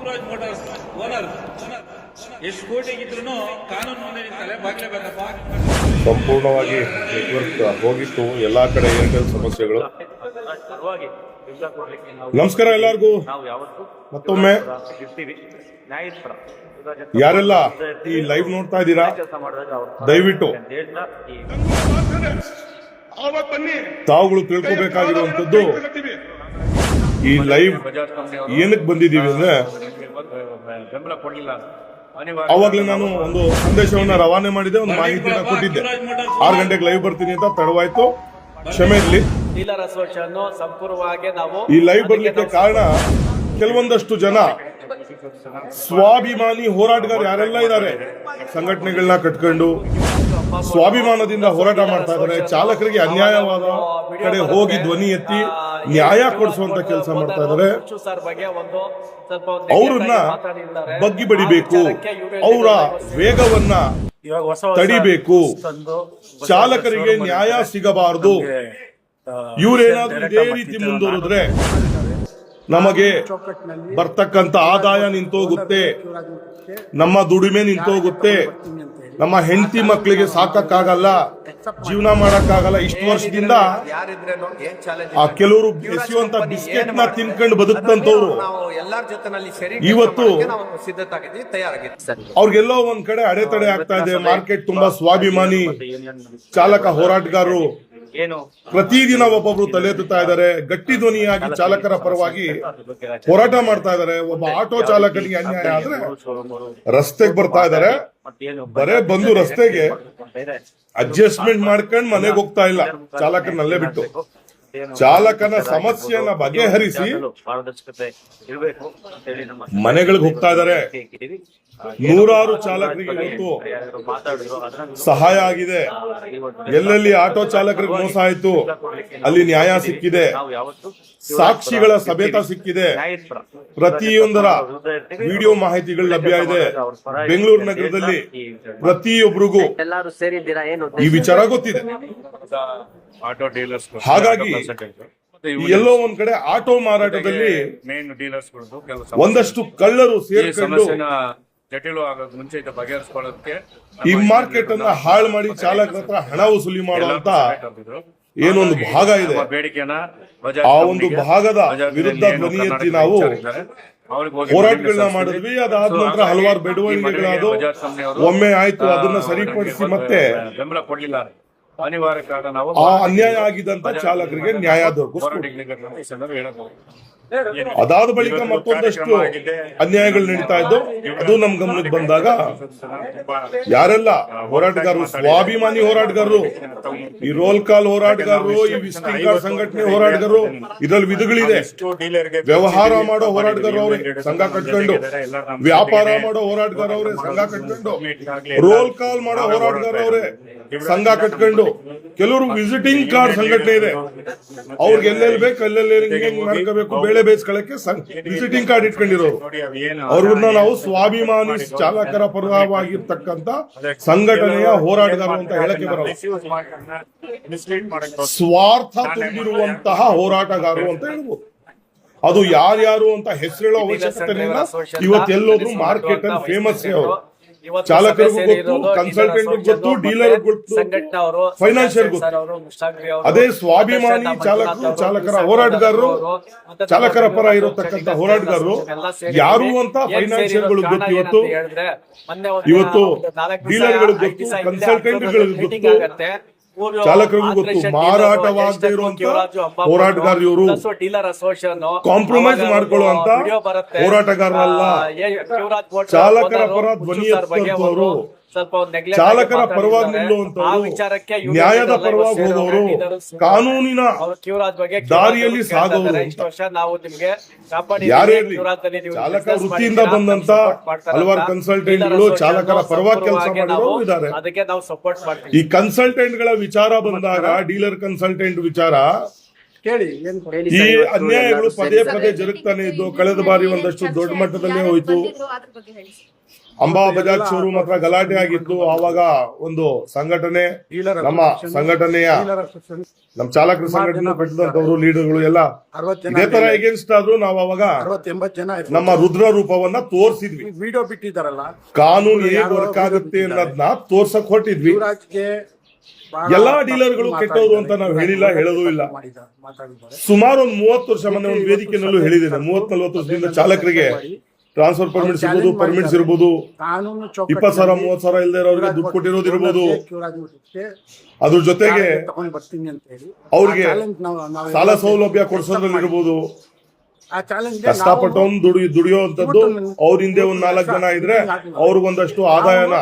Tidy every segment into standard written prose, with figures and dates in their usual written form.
Shivraj motors owner ಎಷ್ಟು ಕೋಟಿಗಿದ್ರು ಕಾನೂನು ನೋಂದಣಿ ತಲೆ ಬಾಗ್ಲೇಬೇಕಪ್ಪ. ಸಂಪೂರ್ಣವಾಗಿ ನೆಟ್ವರ್ಕ್ ಹೋಗಿತ್ತು ಎಲ್ಲಾ ಕಡೆ ಏರ್ಟೆಲ್ ಸಮಸ್ಯೆಗಳು. ನಮಸ್ಕಾರ ಎಲ್ಲರಿಗೂ. ಮತ್ತೊಮ್ಮೆ ಯಾರೆಲ್ಲ ಈ ಲೈವ್ ನೋಡ್ತಾ ಇದ್ದೀರಾ ದಯವಿಟ್ಟು ತಾವುಗಳು ತಿಳ್ಕೊಬೇಕಾಗಿರುವಂತದ್ದು ಈ ಲೈವ್ ಏನಕ್ಕೆ ಬಂದಿದ್ದೀವಿ ಅಂದ್ರೆ ಅವಾಗ್ಲೇ ನಾನು ಒಂದು ಸಂದೇಶವನ್ನ ರವಾನೆ ಮಾಡಿದ್ದೆ, ಒಂದು ಮಾಹಿತಿನ ಕೊಟ್ಟಿದ್ದೆ. 6 ಗಂಟೆಗೆ ಲೈವ್ ಬರ್ತೀನಿ ಅಂತ ತಡವಾಯ್ತು, ಕ್ಷಮೆ ಇರಲಿ. ಈ ಲೈವ್ ಬರ್ಲಿಕ್ಕೆ ಕಾರಣ ಕೆಲವೊಂದಷ್ಟು ಜನ ಸ್ವಾಭಿಮಾನಿ ಹೋರಾಟಗಾರರು ಯಾರೆಲ್ಲ ಇದ್ದಾರೆ, ಸಂಘಟನೆಗಳನ್ನ ಕಟ್ಕೊಂಡು ಸ್ವಾಭಿಮಾನದಿಂದ ಹೋರಾಟ ಮಾಡ್ತಾ ಇದ್ದಾರೆ, ಚಾಲಕರಿಗೆ ಅನ್ಯಾಯವಾದ ಕಡೆ ಹೋಗಿ ಧ್ವನಿ ಎತ್ತಿ ನ್ಯಾಯ ಕೊಡಿಸುವಂತ ಕೆಲಸ ಮಾಡ್ತಾ ಇದ್ದಾರೆ. ಅವ್ರನ್ನ ಬಗ್ಗಿ ಬಡಿಬೇಕು, ಅವರ ವೇಗವನ್ನ ತಡಿಬೇಕು, ಚಾಲಕರಿಗೆ ನ್ಯಾಯ ಸಿಗಬಾರದು. ಇವರೇನಾದ್ರೂ ಇದೇ ರೀತಿ ಮುಂದುವರಿದ್ರೆ ನಮಗೆ ಬರ್ತಕ್ಕಂಥ ಆದಾಯ ನಿಂತೋಗುತ್ತೆ, ನಮ್ಮ ದುಡಿಮೆ ನಿಂತೋಗುತ್ತೆ, ನಮ್ಮ ಹೆಂಡತಿ ಮಕ್ಕಳಿಗೆ ಸಾಕಕ್ಕಾಗಲ್ಲ, ಜೀವನ ಮಾಡಕ್ಕಾಗಲ್ಲ. ಇಷ್ಟು ವರ್ಷದಿಂದ ಆ ಕೆಲವರು ಎಸೆಯುವಂತ ಬಿಸ್ಕೆಟ್ ನ ತಿನ್ಕೊಂಡು ಬದುಕ್ತಂತವ್ರು ಇವತ್ತು ಅವ್ರಿಗೆಲ್ಲೋ ಒಂದ್ ಕಡೆ ಅಡೆತಡೆ ಆಗ್ತಾ ಇದೆ. ಮಾರ್ಕೆಟ್ ತುಂಬಾ ಸ್ವಾಭಿಮಾನಿ ಚಾಲಕ ಹೋರಾಟಗಾರರು ಪ್ರತಿದಿನ ಒಬ್ಬೊಬ್ರು ತಲೆ ಎತ್ತುತ್ತಾ ಇದ್ದಾರೆ, ಗಟ್ಟಿ ಧ್ವನಿಯಾಗಿ ಚಾಲಕರ ಪರವಾಗಿ ಹೋರಾಟ ಮಾಡ್ತಾ ಇದ್ದಾರೆ. ಒಬ್ಬ ಆಟೋ ಚಾಲಕನಿಗೆ ಅನ್ಯಾಯ ಆದ್ರೆ ರಸ್ತೆಗೆ ಬರ್ತಾ ಇದ್ದಾರೆ, ಬರೇ ಬಂದು ರಸ್ತೆಗೆ ಅಡ್ಜಸ್ಟ್ಮೆಂಟ್ ಮಾಡ್ಕೊಂಡು ಮನೆಗೆ ಹೋಗ್ತಾ ಇಲ್ಲ, ಚಾಲಕನಲ್ಲೇ ಬಿಟ್ಟು. ಚಾಲಕನ ಸಮಸ್ಯೆಯನ್ನ ಬಗೆಹರಿಸಿ ಮನೆಗಳಿಗೆ ಹೋಗ್ತಾ ಇದ್ದಾರೆ. ನೂರಾರು ಚಾಲಕರಿಗೆ ಇವತ್ತು ಸಹಾಯ ಆಗಿದೆ. ಎಲ್ಲೆಲ್ಲಿ ಆಟೋ ಚಾಲಕರಿಗೆ ಮೋಸ ಆಯ್ತು ಅಲ್ಲಿ ನ್ಯಾಯ ಸಿಕ್ಕಿದೆ, ಸಾಕ್ಷಿಗಳ ಸಮೇತ ಸಿಕ್ಕಿದೆ, ಪ್ರತಿಯೊಂದರ ವಿಡಿಯೋ ಮಾಹಿತಿಗಳು ಲಭ್ಯ ಇದೆ. ಬೆಂಗಳೂರು ನಗರದಲ್ಲಿ ಪ್ರತಿಯೊಬ್ಬರಿಗೂ ಈ ವಿಚಾರ ಗೊತ್ತಿದೆ. ಹಾಗಾಗಿ ಎಲ್ಲೋ ಒಂದ್ ಕಡೆ ಆಟೋ ಮಾರಾಟದಲ್ಲಿ ಒಂದಷ್ಟು ಕಳ್ಳರು ಸೇರ್ಕೊಂಡು ಈ ಮಾರ್ಕೆಟ್ ಅನ್ನ ಹಾಳು ಮಾಡಿ ಚಾಲಕರ ಹತ್ರ ಹಣ ವಸೂಲಿ ಮಾಡುವಂತ ಏನೊಂದು ಭಾಗ ಇದೆ. ಆ ಒಂದು ಭಾಗದ ವಿರುದ್ಧ ಧ್ವನಿ ಎತ್ತಿ ನಾವು ಹೋರಾಟಗಳನ್ನ ಮಾಡಿದ್ವಿ. ಅದಾದ ನಂತರ ಹಲವಾರು ಬೆಳವಣಿಗೆಗಳಾದವು. ಒಮ್ಮೆ ಆಯ್ತು, ಅದನ್ನ ಸರಿಪಡಿಸಿ ಮತ್ತೆ ಆ ಅನ್ಯಾಯ ಆಗಿದ್ದಂತ ಚಾಲಕರಿಗೆ ನ್ಯಾಯ ದೊರಕಿಸ್ಕೊಡ್ತೀವಿ. ಅದಾದ ಬಳಿಕ ಮತ್ತೊಂದಷ್ಟು ಅನ್ಯಾಯಗಳು ನಡೀತಾ ಇದ್ದು, ಅದು ನಮ್ ಗಮನಕ್ಕೆ ಬಂದಾಗ ಯಾರೆಲ್ಲ ಹೋರಾಟಗಾರರು, ಸ್ವಾಭಿಮಾನಿ ಹೋರಾಟಗಾರರು, ಈ ರೋಲ್ ಕಾಲ್ ಹೋರಾಟಗಾರರು, ಈ ವಿಸಿಟಿಂಗ್ ಕಾರ್ಡ್ ಸಂಘಟನೆ ಹೋರಾಟಗಾರರು, ಇದರಲ್ಲಿ ವಿಧಗಳಿದೆ. ವ್ಯವಹಾರ ಮಾಡೋ ಹೋರಾಟಗಾರರು ಅವ್ರೆ ಸಂಘ ಕಟ್ಕೊಂಡು, ವ್ಯಾಪಾರ ಮಾಡೋ ಹೋರಾಟಗಾರ ಅವ್ರೆ ಸಂಘ ಕಟ್ಕೊಂಡು, ರೋಲ್ ಕಾಲ್ ಮಾಡೋ ಹೋರಾಟಗಾರ ಅವ್ರೆ ಸಂಘ ಕಟ್ಕೊಂಡು, ಕೆಲವರು ವಿಸಿಟಿಂಗ್ ಕಾರ್ಡ್ ಸಂಘಟನೆ ಇದೆ, ಅವ್ರಿಗೆ ಎಲ್ಲೆಲ್ಲಿ ಬೇಕು ಅಲ್ಲೆಲ್ಲಿ ಮಾಡ್ಕೋಬೇಕು, ಬೇಳೆ ಬೇಯಿಸ್ಕೊಳ್ಳಕ್ಕೆ ವಿಸಿಟಿಂಗ್ ಕಾರ್ಡ್ ಇಟ್ಕೊಂಡಿರೋರು. ಅವ್ರನ್ನ ನಾವು ಸ್ವಾಭಿಮಾನಿ ಚಾಲಕರ ಪರವಾಗಿರ್ತಕ್ಕಂಥ ಸಂಘಟನೆಯ ಹೋರಾಟಗಾರರು ಅಂತ ಹೇಳಕ್ಕೆ ಬರಲ್ಲ, ಸ್ವಾರ್ಥ ತುಂಬಿರುವಂತಹ ಹೋರಾಟಗಾರರು ಅಂತ ಹೇಳ್ಬೋದು. ಅದು ಯಾರ್ಯಾರು ಅಂತ ಹೆಸರೇಳೋ ಅವಶ್ಯಕತೆ ಇಲ್ಲ. ಇವತ್ತೆಲ್ಲೋದ್ರು ಮಾರ್ಕೆಟ್ ಅಲ್ಲಿ ಫೇಮಸ್ ಅವರು. ಚಾಲಕರಿಗೂ ಗೊತ್ತು, ಕನ್ಸಲ್ಟೆಂಟ್ ಗೊತ್ತು, ಡೀಲರ್ ಗೊತ್ತು, ಫೈನಾನ್ಷಿಯಲ್ ಗೊತ್ತು. ಅದೇ ಸ್ವಾಭಿಮಾನಿ ಚಾಲಕರು, ಚಾಲಕರ ಹೋರಾಟಗಾರರು, ಚಾಲಕರ ಪರ ಇರತಕ್ಕಂತ ಹೋರಾಟಗಾರರು ಯಾರು ಅಂತ ಫೈನಾನ್ಷಿಯಲ್ಗಳು ಗೊತ್ತು. ಇವತ್ತು ಡೀಲರ್ಗಳು ಗೊತ್ತು, ಕನ್ಸಲ್ಟೆಂಟ್ಗಳು ಗೊತ್ತು, ಚಾಲಕರಿಗೂ ಗೊತ್ತು. ಮಾರಾಟವಾಗದೇ ಇರುವಂತ ಹೋರಾಟಗಾರರು ಇವರು, ಕಾಂಪ್ರಮೈಸ್ ಮಾಡ್ಕೊಳ್ಳುವಂತ ಹೋರಾಟಗಾರರಲ್ಲ. ಚಾಲಕರ ಪರ ಧ್ವನಿ ಎತ್ತುವಂತವರು, ಚಾಲಕರ ಪರವಾಗಿ ನಿಲ್ಲುವಂತವರು, ನ್ಯಾಯದ ಪರವಾಗಿ ಹೋದವರು, ಕಾನೂನಿನ ದಾರಿಯಲ್ಲಿ ಸಾಗೋರು. ಯಾರೇ ಇರಲಿ, ಚಾಲಕ ವೃತ್ತಿಯಿಂದ ಬಂದಂತ ಹಲವಾರು ಕನ್ಸಲ್ಟೆಂಟ್ಗಳು ಚಾಲಕರ ಪರವಾಗಿ ಕೆಲಸ ಮಾಡಿರೋರು ಇದ್ದಾರೆ. ಈ ಕನ್ಸಲ್ಟೆಂಟ್ಗಳ ವಿಚಾರ ಬಂದಾಗ, ಡೀಲರ್ ಕನ್ಸಲ್ಟೆಂಟ್ ವಿಚಾರ, ಕೇಳಿ ಏನ್ ಈ ಅನ್ಯಾಯಗಳು ಪದೇ ಪದೇ ಜರುಗ್ತಾನೆ ಇದ್ದು ಕಳೆದ ಬಾರಿ ಒಂದಷ್ಟು ದೊಡ್ಡ ಮಟ್ಟದಲ್ಲೇ ಹೋಯ್ತು. ಅಂಬಾ ಬಜಾಜ್ ಶೋರೂಮ್ ಹತ್ರ ಗಲಾಟೆ ಆಗಿತ್ತು. ಆವಾಗ ಒಂದು ಸಂಘಟನೆ, ನಮ್ಮ ಸಂಘಟನೆಯ ನಮ್ಮ ಚಾಲಕರ ಸಂಘಟನೆ ಕಟ್ಟಿದಂತವ್ರು, ಲೀಡರ್ಗಳು ಎಲ್ಲ 60 ಇದೇ ತರ ಎಗೇನ್ಸ್ಟ್ ಆದ್ರೂ ನಾವು ಅವಾಗ 60-80 ಜನ ನಮ್ಮ ರುದ್ರ ರೂಪವನ್ನ ತೋರಿಸಿದ್ವಿ. ವಿಡಿಯೋ ಬಿಟ್ಟಿದಾರಲ್ಲ, ಕಾನೂನು ಹೇಗ್ ವರ್ಕ್ ಆಗುತ್ತೆ ಅನ್ನೋದನ್ನ ತೋರ್ಸಕ್ ಹೊಟ್ಟಿದ್ವಿ. ಯುವರಾಜ್ಗೆ ಎಲ್ಲಾ ಡೀಲರ್ಗಳು ಕೆಟ್ಟವರು ಅಂತ ನಾವು ಹೇಳಿಲ್ಲ, ಹೇಳೋದು ಇಲ್ಲ. ಮಾತಾಡಿದ್ದಾರೆ. ಸುಮಾರು ಒಂದು 30 ವರ್ಷ ಮೊನ್ನೆ ಒಂದು ವೇದಿಕೆನಲ್ಲೂ ಹೇಳಿದ್ದೇನೆ, 30-40 ವರ್ಷದಿಂದ ಚಾಲಕರಿಗೆ ಟ್ರಾನ್ಸ್ಫರ್ ಪರ್ಮಿಟ್ಸ್ ಇರ್ಬೋದು, ಪರ್ಮಿಟ್ಸ್ ಇರ್ಬೋದು, ಕಾನೂನು 20,000 30,000 ಇಲ್ಲದೆ ಇರೋರಿಗೆ ದುಡ್ಡು ಕೊಟ್ಟಿರೋದು ಇರ್ಬೋದು. ಯುವರಾಜ್ ಅದ್ರ ಜೊತೆಗೆ ತಗೊಂಡ್ ಬರ್ತೀನಿ ಅಂತ ಹೇಳಿ ಅವ್ರಿಗೆ ನಾವು ಸಾಲ ಸೌಲಭ್ಯ ಕೊಡಿಸೋದ್ರಲ್ಲಿ ಇರ್ಬೋದು. ಆ ಚಾಲೆಂಜ್ ಕಷ್ಟಪಟ್ಟವನು ದುಡಿಯೋಂಥದ್ದು ಅವ್ರ ಹಿಂದೆ ಒಂದ್ 4 ಜನ ಇದ್ರೆ ಅವ್ರಿಗೊಂದಷ್ಟು ಆದಾಯನ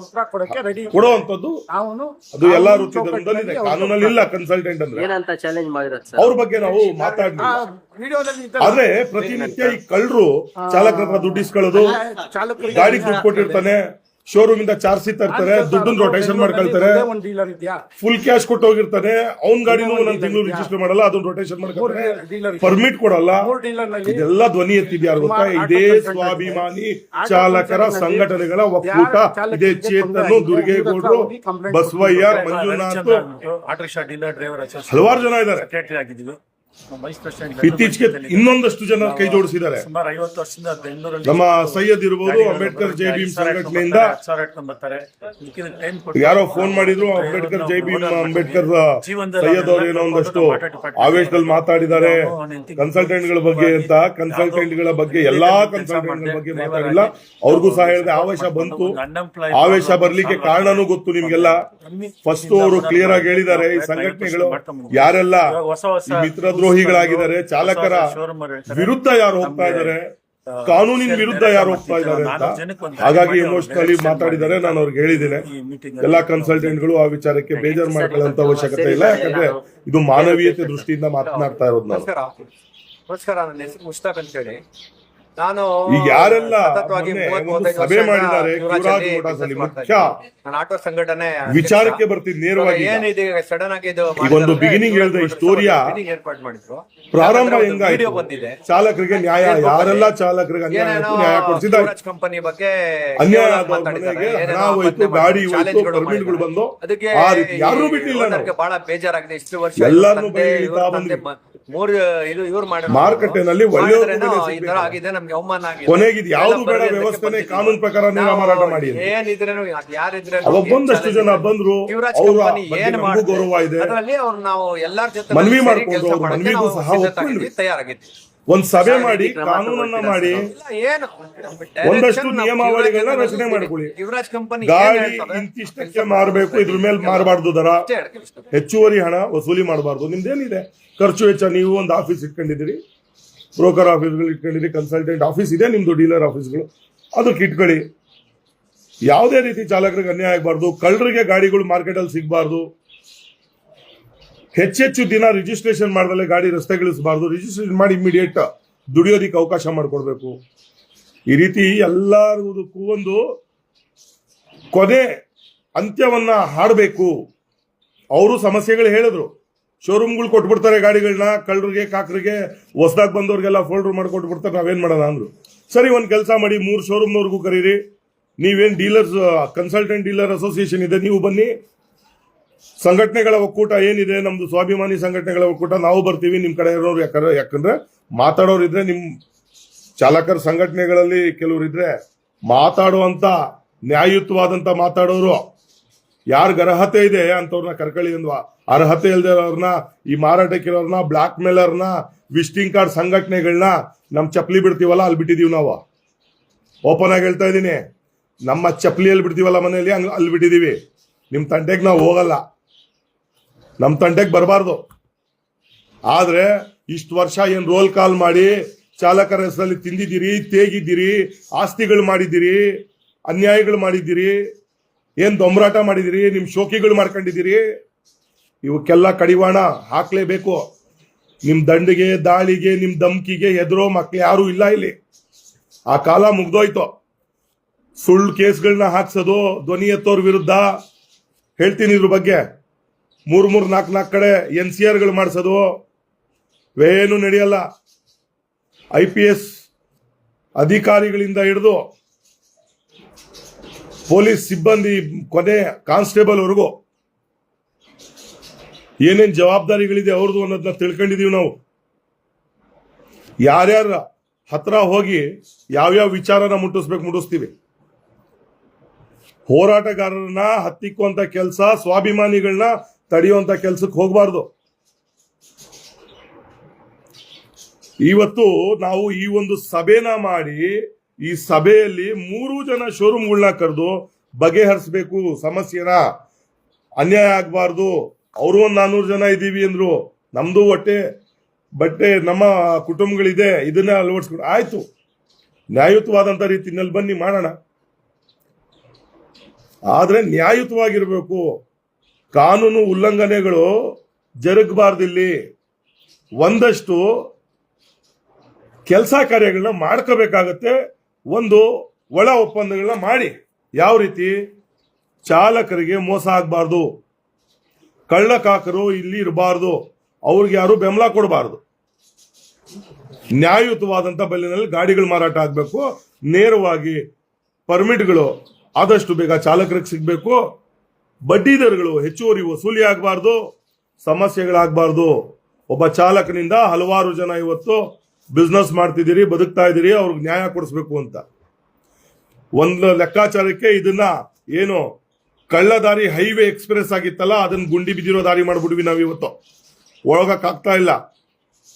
ಉತ್ತರ ಕೊಡಕ್ಕೆ ರೆಡಿ ಕೊಡುವಂತದ್ದು. ನಾವು ಅದು ಎಲ್ಲಾ ವೃತ್ತಿಧರ್ಮದಲ್ಲಿದೆ, ಕಾನೂನಲ್ಲಿ ಇಲ್ಲ. ಕನ್ಸಲ್ಟೆಂಟ್ ಅಂದ್ರೆ ಏನಂತ ಚಾಲೆಂಜ್ ಮಾಡಿರೋದು ಸರ್? ಅವ್ರ ಬಗ್ಗೆ ನಾವು ಮಾತಾಡ್ಲಿಲ್ಲ. ವಿಡಿಯೋದಲ್ಲಿ ಆದ್ರೆ ಪ್ರತಿನಿತ್ಯ ಈ ಕಳ್ಳರು ಚಾಲಕರ ಹತ್ರ ದುಡ್ಡು ಇಸ್ಕೊಳ್ಳೋದು, ಚಾಲಕರಿಗೆ ಗಾಡಿ ದುಡ್ಡು ಕೊಟ್ಟಿರ್ತಾನೆ, ಶೋರೂಮ್ ಇಂದ ಚಾರ್ಜ್ ತರ್ತಾರೆ, ದುಡ್ಡನ್ನ ರೊಟೇಷನ್ ಮಾಡ್ಕೊಳ್ತಾರೆ, ಒಂದು ಡೀಲರ್ ಇದೆಯಾ, ಫುಲ್ ಕ್ಯಾಶ್ ಕೊಟ್ಟು ಹೋಗಿರ್ತಾನೆ, ಅವ್ನ್ ಗಾಡಿನೂ ಒಂದೊಂದು ತಿಂಗಳು ರಿಜಿಸ್ಟರ್ ಮಾಡಲ್ಲ, ಅದನ್ನ ರೊಟೇಷನ್ ಮಾಡ್ಕೊಳ್ತಾರೆ, ಪರ್ಮಿಟ್ ಕೊಡಲ್ಲ. 3 ಡೀಲರ್ ನಲ್ಲಿ ಇದೆಲ್ಲ ಧ್ವನಿ ಎತ್ತಿದ್ಯಾರು ಗೊತ್ತಾ? ಇದೇ ಸ್ವಾಭಿಮಾನಿ ಚಾಲಕರ ಸಂಘಟನೆಗಳ ಒಕ್ಕೂಟ, ಇದೇ ಚೇತನ್, ದುರ್ಗೇಗೌಡರು, Basavaiah, Manjunath, auto rickshaw dealer driver ಹಲವಾರು ಜನ ಇದ್ದಾರೆ. ಸೆಕ್ರೆಟರಿ ಆಗಿದ್ದೀವಿ. ವೈಸ್ ಪ್ರೆಸಿಡೆಂಟ್ ಇತ್ತೀಚೆಗೆ ಇನ್ನೊಂದಷ್ಟು ಜನ ಕೈ ಜೋಡಿಸಿದ್ದಾರೆ. ಸುಮಾರು 50 ವರ್ಷದಿಂದ ಬೆಂಗಳೂರಲ್ಲಿ ನಮ್ಮ ಸೈಯದ್ ಇರ್ಬೋದು, ಅಂಬೇಡ್ಕರ್ ಜೈ ಭೀಮ್ ಸಂಘಟನೆಯಿಂದ ಬರ್ತಾರೆ. ಯಾರೋ ಫೋನ್ ಮಾಡಿದ್ರು, ಅಂಬೇಡ್ಕರ್ ಜೈ ಭೀಮ್, ಅಂಬೇಡ್ಕರ್ ಸೈಯದ್ ಅವ್ರು ಏನೋ ಒಂದಷ್ಟು ಆವೇಶದಲ್ಲಿ ಮಾತಾಡಿದ್ದಾರೆ ಕನ್ಸಲ್ಟೆಂಟ್ ಗಳ ಬಗ್ಗೆ ಅಂತ. ಕನ್ಸಲ್ಟೆಂಟ್ ಗಳ ಬಗ್ಗೆ, ಎಲ್ಲಾ ಕನ್ಸಲ್ಟೆಂಟ್ ಗಳ ಬಗ್ಗೆ ಮಾತಾಡಿಲ್ಲ. ಅವ್ರಿಗೂ ಸಹ ಹೇಳಿದೆ, ಆವೇಶ ಬಂತು. ಆವೇಶ ಬರ್ಲಿಕ್ಕೆ ಕಾರಣನೂ ಗೊತ್ತು ನಿಮ್ಗೆಲ್ಲ. ಫಸ್ಟ್ ಅವರು ಕ್ಲಿಯರ್ ಆಗಿ ಹೇಳಿದ್ದಾರೆ, ಈ ಸಂಘಟನೆಗಳು ಯಾರೆಲ್ಲ ಈ ಮಿತ್ರ ದ್ರೋಹಿಗಳಾಗಿದ್ದಾರೆ, ಚಾಲಕರ ವಿರುದ್ಧ ಯಾರು ಹೋಗ್ತಾ ಇದ್ದಾರೆ, ಕಾನೂನಿನ ವಿರುದ್ಧ ಯಾರು ಹೋಗ್ತಾ ಇದ್ದಾರೆ ಅಂತ. ಹಾಗಾಗಿ ಎಮೋಷನಲಿ ಮಾತಾಡಿದ್ದಾರೆ. ನಾನು ಅವ್ರಿಗೆ ಹೇಳಿದ್ದೇನೆ, ಎಲ್ಲಾ ಕನ್ಸಲ್ಟೆಂಟ್ಗಳು ಆ ವಿಚಾರಕ್ಕೆ ಬೇಜಾರು ಮಾಡ್ಕೊಳ್ಳೋಂತ ಅವಶ್ಯಕತೆ ಇಲ್ಲ. ಯಾಕಂದ್ರೆ ಇದು ಮಾನವೀಯತೆ ದೃಷ್ಟಿಯಿಂದ ಮಾತನಾಡ್ತಾ ಇರೋದು ನಾನು. ನಮಸ್ಕಾರ, ನನ್ನ ಹೆಸರು ಮುಷ್ತಾಕ್ ಅಂತ ಹೇಳಿ. ನಾನು ಈಗ ಯಾರೆಲ್ಲ ಸತತವಾಗಿ ಮೊನ್ನೆ 30-35 ಒಂದು ಸಭೆ ಮಾಡಿದ್ದಾರೆ ಯುವರಾಜ್ ಮೋಟಾರ್ಸ್ ಅಲ್ಲಿ, ಮುಖ್ಯ ನಾನು ಆಟೋ ಸಂಘಟನೆ ವಿಚಾರಕ್ಕೆ ಬರ್ತೀನಿ ನೇರವಾಗಿ. ಏನಿದೆ ಸಡನ್ ಆಗಿ ಇದು ಈಗ ಒಂದು ಬಿಗಿನಿಂಗ್ ಹೇಳಿದೆ, ಈ ಸ್ಟೋರಿಯ ಏರ್ಪಾಡು ಮಾಡಿದ್ರು. ಪ್ರಾರಂಭ ಹೆಂಗಾಯ್ತು, ವಿಡಿಯೋ ಬಂದಿದೆ. ಚಾಲಕರಿಗೆ ನ್ಯಾಯ, ಯಾರೆಲ್ಲ ಚಾಲಕರಿಗೆ ಅನ್ಯಾಯ ಆಯ್ತು, ನ್ಯಾಯ ಕೊಡಿಸಿದ್ದಾರೆ. ಯುವರಾಜ್ ಕಂಪನಿ ಬಗ್ಗೆ ಅನ್ಯಾಯ ಕೇವಲ ಆದವ್ರ ಮಾತಾಡಿದ್ದಾರೆ. ಮನೆಗೆ ಏನೇನೋ ಹಣ ಹೋಯ್ತು, ಗಾಡಿ ಹೋಯ್ತು, ಚಾಲೆಂಜ್ಗಳು ಪರ್ಮಿಟ್ಗಳು ಬಂದು, ಅದಕ್ಕೆ ಆ ರೀತಿ ಯಾರೂ ಬಿಟ್ಟಿಲ್ಲ ನಾವು. ಓನರ್ಗೆ ಬಹಳ ಬೇಜಾರಾಗಿದೆ. ಇಷ್ಟು ವರ್ಷ ಎಲ್ಲಾರ್ನೂ ತಂದೆ, ಬೈತಾ ಇವ್ರ ಬಂದ್ವಿ. ತಂದೆ ಮೂರು ಇದು ಇವ್ರು ಮಾಡಿದ್ರು. ಮಾರುಕಟ್ಟೆನಲ್ಲಿ ಒಳ್ಳೆ ಮಾಡಿದ್ರೇನೋ ಈ ತರ ಆಗಿದೆ, ನಮ್ಗೆ ಅವಮಾನ ಆಗಿದೆ. ಕೊನೆಗೆ ಇದು ಯಾವ್ದು ಬೇಡ, ವ್ಯವಸ್ಥೆನೆ ಕಾನೂನು ಪ್ರಕಾರ ನೀವು ಮಾರಾಟ ಮಾಡಿ ಅಂತ. ಏನಿದ್ರೇನು ಯಾರಿದ್ರೇನು ಅವೊಂದಷ್ಟು ಜನ ಬಂದ್ರು, ಯುವರಾಜ್ ಅವ್ರ ಕಂಪನಿ ಬಗ್ಗೆ ಏನ್ ನಮಗೂ ಮಾಡಿದೆ ಗೌರವ ಇದೆ. ಅದರಲ್ಲಿ ಅವ್ರು ನಾವು ಎಲ್ಲಾರ ಜೊತೆ ಮನವಿ ಸೇರಿ ಮಾಡ್ಕೊಂಡು ಕೆಲ್ಸ ಅವ್ರ ಮಾಡಕ್ಕೆ ಮನವಿಗೂ ನಾವು ಸಹ ಸಿದ್ಧತಾಗಿದ್ವಿ, ಒಪ್ಕೊಂಡ್ವಿ. ತಯಾರಾಗಿದ್ವಿ. ಒಂದ್ ಸಭೆ ಮಾಡಿ, ಕಾನೂನನ್ನ ಮಾಡಿ, ಇಲ್ಲ, ಏನು ಒಂದಷ್ಟು direction ನಿಯಮಾವಳಿಗಳನ್ನ ಯುವರಾಜ್ ರಚನೆ ಮಾಡ್ಕೊಳ್ಳಿ. ಯುವರಾಜ್ ಕಂಪನಿ ಗಾಡಿ ಇಂತಿಷ್ಟಕ್ಕೆ ಮಾರಬೇಕು, ಇದ್ರ ಮೇಲೆ ಮಾರಬಾರ್ದು ದರ, ಹೆಚ್ಚುವರಿ ಹಣ ವಸೂಲಿ ಮಾಡಬಾರ್ದು. ನಿಮ್ದೇನಿದೆ ಖರ್ಚು ವೆಚ್ಚ? ನೀವು ಒಂದು ಆಫೀಸ್ ಇಟ್ಕೊಂಡಿದ್ದೀರಿ, ಬ್ರೋಕರ್ ಆಫೀಸ್ಗಳು ಇಟ್ಕೊಂಡಿರಿ, ಕನ್ಸಲ್ಟೆಂಟ್ ಆಫೀಸ್ ಇದೆ ನಿಮ್ದು, ಡೀಲರ್ ಆಫೀಸ್ಗಳು, ಅದಕ್ಕೆ ಇಟ್ಕೊಳ್ಳಿ. ಯಾವುದೇ ರೀತಿ ಚಾಲಕರಿಗೆ ಅನ್ಯಾಯ ಆಗಬಾರ್ದು, ಕಳ್ಳರಿಗೆ ಗಾಡಿಗಳು ಮಾರ್ಕೆಟ್ ಅಲ್ಲಿ ಸಿಗಬಾರ್ದು, ಹೆಚ್ಚೆಚ್ಚು ದಿನ ರಿಜಿಸ್ಟ್ರೇಷನ್ ಮಾಡ್ದಲೆ ಗಾಡಿ ರಸ್ತೆಗಿಳಿಸಬಾರ್ದು, ರಿಜಿಸ್ಟ್ರೇಷನ್ ಮಾಡಿ ಇಮಿಡಿಯೇಟ್ ದುಡಿಯೋದಿಕ್ಕೆ ಅವಕಾಶ ಮಾಡಿಕೊಡ್ಬೇಕು. ಈ ರೀತಿ ಎಲ್ಲದಕ್ಕೂ ಒಂದು ಕೊನೆ ಅಂತ್ಯವನ್ನ ಹಾಡಬೇಕು. ಅವರು ಸಮಸ್ಯೆಗಳು ಹೇಳಿದ್ರು, ಶೋರೂಮ್ಗಳು ಕೊಟ್ಬಿಡ್ತಾರೆ ಗಾಡಿಗಳನ್ನ, ಕಳ್ಳರಿಗೆ ಕಾಕರಿಗೆ, ಹೊಸದಾಗಿ ಬಂದವ್ರಿಗೆಲ್ಲ ಫೋಲ್ಡರ್ ಮಾಡಿಕೊಟ್ಬಿಡ್ತಾರೆ, ನಾವೇನ್ ಮಾಡೋಣ ಅಂದ್ರು. ಸರಿ, ಒಂದ್ ಕೆಲಸ ಮಾಡಿ, 3 ಶೋರೂಮ್ನವ್ರಿಗೂ ಕರೀರಿ, ನೀವೇನ್ ಡೀಲರ್ಸ್ ಕನ್ಸಲ್ಟೆಂಟ್ ಡೀಲರ್ ಅಸೋಸಿಯೇಷನ್ ಇದೆ, ನೀವು ಬನ್ನಿ, ಸಂಘಟನೆಗಳ ಒಕ್ಕೂಟ ಏನಿದೆ ನಮ್ದು, ಸ್ವಾಭಿಮಾನಿ ಸಂಘಟನೆಗಳ ಒಕ್ಕೂಟ, ನಾವು ಬರ್ತೀವಿ ನಿಮ್ ಕಡೆ ಇರೋರು. ಯಾಕಂದ್ರೆ ಮಾತಾಡೋರು ಇದ್ರೆ, ನಿಮ್ ಚಾಲಕರ ಸಂಘಟನೆಗಳಲ್ಲಿ ಕೆಲವರು ಇದ್ರೆ ಮಾತಾಡುವಂತ ನ್ಯಾಯಯುತವಾದಂತ ಮಾತಾಡೋರು, ಯಾರ್ಗ ಅರ್ಹತೆ ಇದೆ ಅಂತವ್ರನ್ನ ಕರ್ಕೊಳ್ಳಿ ಅಂದ್ವಾ. ಅರ್ಹತೆ ಇಲ್ದಿರೋರ್ನ, ಈ ಮಾರಾಟಕ್ಕಿರೋರ್ನ, ಬ್ಲಾಕ್ ಮೇಲರ್ನ, ವಿಸಿಟಿಂಗ್ ಕಾರ್ಡ್ ಸಂಘಟನೆಗಳನ್ನ ನಮ್ ಚಪ್ಪಲಿ ಬಿಡ್ತೀವಲ್ಲ ಅಲ್ಲಿ ಬಿಟ್ಟಿದೀವಿ ನಾವು. ಓಪನ್ ಆಗಿ ಹೇಳ್ತಾ ಇದೀನಿ, ನಮ್ಮ ಚಪ್ಪಲಿಯಲ್ಲಿ ಬಿಡ್ತೀವಲ್ಲ ಮನೆಯಲ್ಲಿ, ಅಲ್ಲಿ ಬಿಟ್ಟಿದೀವಿ. ನಿಮ್ ತಂಟೆಗೆ ನಾವು ಹೋಗಲ್ಲ, ನಮ್ ತಂಟೆಗೆ ಬರಬಾರ್ದು. ಆದ್ರೆ ಇಷ್ಟು ವರ್ಷ ಏನ್ ರೋಲ್ ಕಾಲ್ ಮಾಡಿ ಚಾಲಕರ ಹೆಸರಲ್ಲಿ ತಿಂದಿದ್ದೀರಿ, ತೇಗಿದ್ದೀರಿ, ಆಸ್ತಿಗಳು ಮಾಡಿದ್ದೀರಿ, ಅನ್ಯಾಯಗಳು ಮಾಡಿದ್ದೀರಿ, ಏನ್ ದೊಂಬರಾಟ ಮಾಡಿದಿರಿ, ನಿಮ್ ಶೋಕಿಗಳು ಮಾಡ್ಕೊಂಡಿದ್ದೀರಿ, ಇವಕ್ಕೆಲ್ಲ ಕಡಿವಾಣ ಹಾಕ್ಲೇಬೇಕು. ನಿಮ್ ದಂಡಿಗೆ, ದಾಳಿಗೆ, ನಿಮ್ ಧಮ್ಕಿಗೆ ಎದುರೋ ಮಕ್ಳು ಯಾರು ಇಲ್ಲ ಇಲ್ಲಿ. ಆ ಕಾಲ ಮುಗ್ದೋಯ್ತು. ಸುಳ್ಳು ಕೇಸ್ಗಳನ್ನ ಹಾಕ್ಸೋದು, ಧ್ವನಿ ಎತ್ತೋರ್ ವಿರುದ್ಧ ಹೇಳ್ತೀನಿ. ಇದ್ರ ಬಗ್ಗೆ 3-4 ಕಡೆ NCR ಗಳು ಮಾಡಿಸೋದು, ಏನು ನಡೆಯಲ್ಲ. IPS ಅಧಿಕಾರಿಗಳಿಂದ ಹಿಡಿದು ಪೊಲೀಸ್ ಸಿಬ್ಬಂದಿ ಕೊನೆ ಕಾನ್ಸ್ಟೇಬಲ್ ವರೆಗೂ ಏನೇನ್ ಜವಾಬ್ದಾರಿಗಳಿದೆ ಅವ್ರದ್ದು ಅನ್ನೋದನ್ನ ತಿಳ್ಕೊಂಡಿದೀವಿ ನಾವು. ಯಾರ್ಯಾರ ಹತ್ರ ಹೋಗಿ ಯಾವ್ಯಾವ ವಿಚಾರನ ಮುಟ್ಟಿಸ್ತೀವಿ. ಹೋರಾಟಗಾರರನ್ನ ಹತ್ತಿಕ್ಕುವಂತ ಕೆಲಸ, ಸ್ವಾಭಿಮಾನಿಗಳನ್ನ ತಡೆಯುವಂತ ಕೆಲಸಕ್ಕೆ ಹೋಗಬಾರ್ದು. ಇವತ್ತು ನಾವು ಈ ಒಂದು ಸಭೆನ ಮಾಡಿ ಈ ಸಭೆಯಲ್ಲಿ 3 ಜನ ಶೋರೂಮ್ಗಳನ್ನ ಕರೆದು ಬಗೆಹರಿಸಬೇಕು ಸಮಸ್ಯೆನ. ಅನ್ಯಾಯ ಆಗಬಾರ್ದು. ಅವರು ಒಂದು 400 ಜನ ಇದ್ದೀವಿ ಅಂದ್ರು, ನಮ್ದು ಬಟ್ಟೆ ನಮ್ಮ ಕುಟುಂಬಗಳಿದೆ, ಇದನ್ನ ಅಳವಡಿಸ್ಕೊಂಡು ಆಯ್ತು. ನ್ಯಾಯಯುತವಾದಂತ ರೀತಿಯಲ್ಲಿ ಬನ್ನಿ ಮಾಡೋಣ. ಆದ್ರೆ ನ್ಯಾಯಯುತವಾಗಿರ್ಬೇಕು. ಕಾನೂನು ಉಲ್ಲಂಘನೆಗಳು ಜರುಗಬಾರ್ದಿಲ್ಲಿ. ಒಂದಷ್ಟು ಕೆಲಸ ಕಾರ್ಯಗಳನ್ನ ಮಾಡ್ಕೋಬೇಕಾಗತ್ತೆ. ಒಂದು ಒಳ ಒಪ್ಪಂದಗಳನ್ನ ಮಾಡಿ. ಯಾವ ರೀತಿ? ಚಾಲಕರಿಗೆ ಮೋಸ ಆಗಬಾರ್ದು, ಕಳ್ಳಕಾಕರು ಇಲ್ಲಿ ಇರಬಾರ್ದು, ಅವ್ರಿಗೆ ಯಾರು ಬೆಂಬಲ ಕೊಡಬಾರ್ದು. ನ್ಯಾಯಯುತವಾದಂತ ಬೆಲೆನಲ್ಲಿ ಗಾಡಿಗಳು ಮಾರಾಟ ಆಗಬೇಕು. ನೇರವಾಗಿ ಪರ್ಮಿಟ್ಗಳು ಆದಷ್ಟು ಬೇಗ ಚಾಲಕರಿಗೆ ಸಿಗಬೇಕು. ಬಡ್ಡಿ ದರಗಳು ಹೆಚ್ಚುವರಿ ವಸೂಲಿ ಆಗಬಾರ್ದು, ಸಮಸ್ಯೆಗಳಾಗಬಾರ್ದು. ಒಬ್ಬ ಚಾಲಕನಿಂದ ಹಲವಾರು ಜನ ಇವತ್ತು ಬಿಸ್ನೆಸ್ ಮಾಡ್ತಿದ್ದೀರಿ, ಬದುಕ್ತಾ ಇದ್ದೀರಿ, ಅವ್ರಿಗೆ ನ್ಯಾಯ ಕೊಡಿಸ್ಬೇಕು ಅಂತ. ಒಂದು ಲೆಕ್ಕಾಚಾರಕ್ಕೆ ಇದನ್ನ ಏನು ಕಳ್ಳದಾರಿ ಹೈವೇ ಎಕ್ಸ್ಪ್ರೆಸ್ ಆಗಿತ್ತಲ್ಲ, ಅದನ್ನ ಗುಂಡಿ ಬಿದ್ದಿರೋ ದಾರಿ ಮಾಡ್ಬಿಡ್ವಿ ನಾವು. ಇವತ್ತು ಒಳಗಕ್ಕಾಗ್ತಾ ಇಲ್ಲ,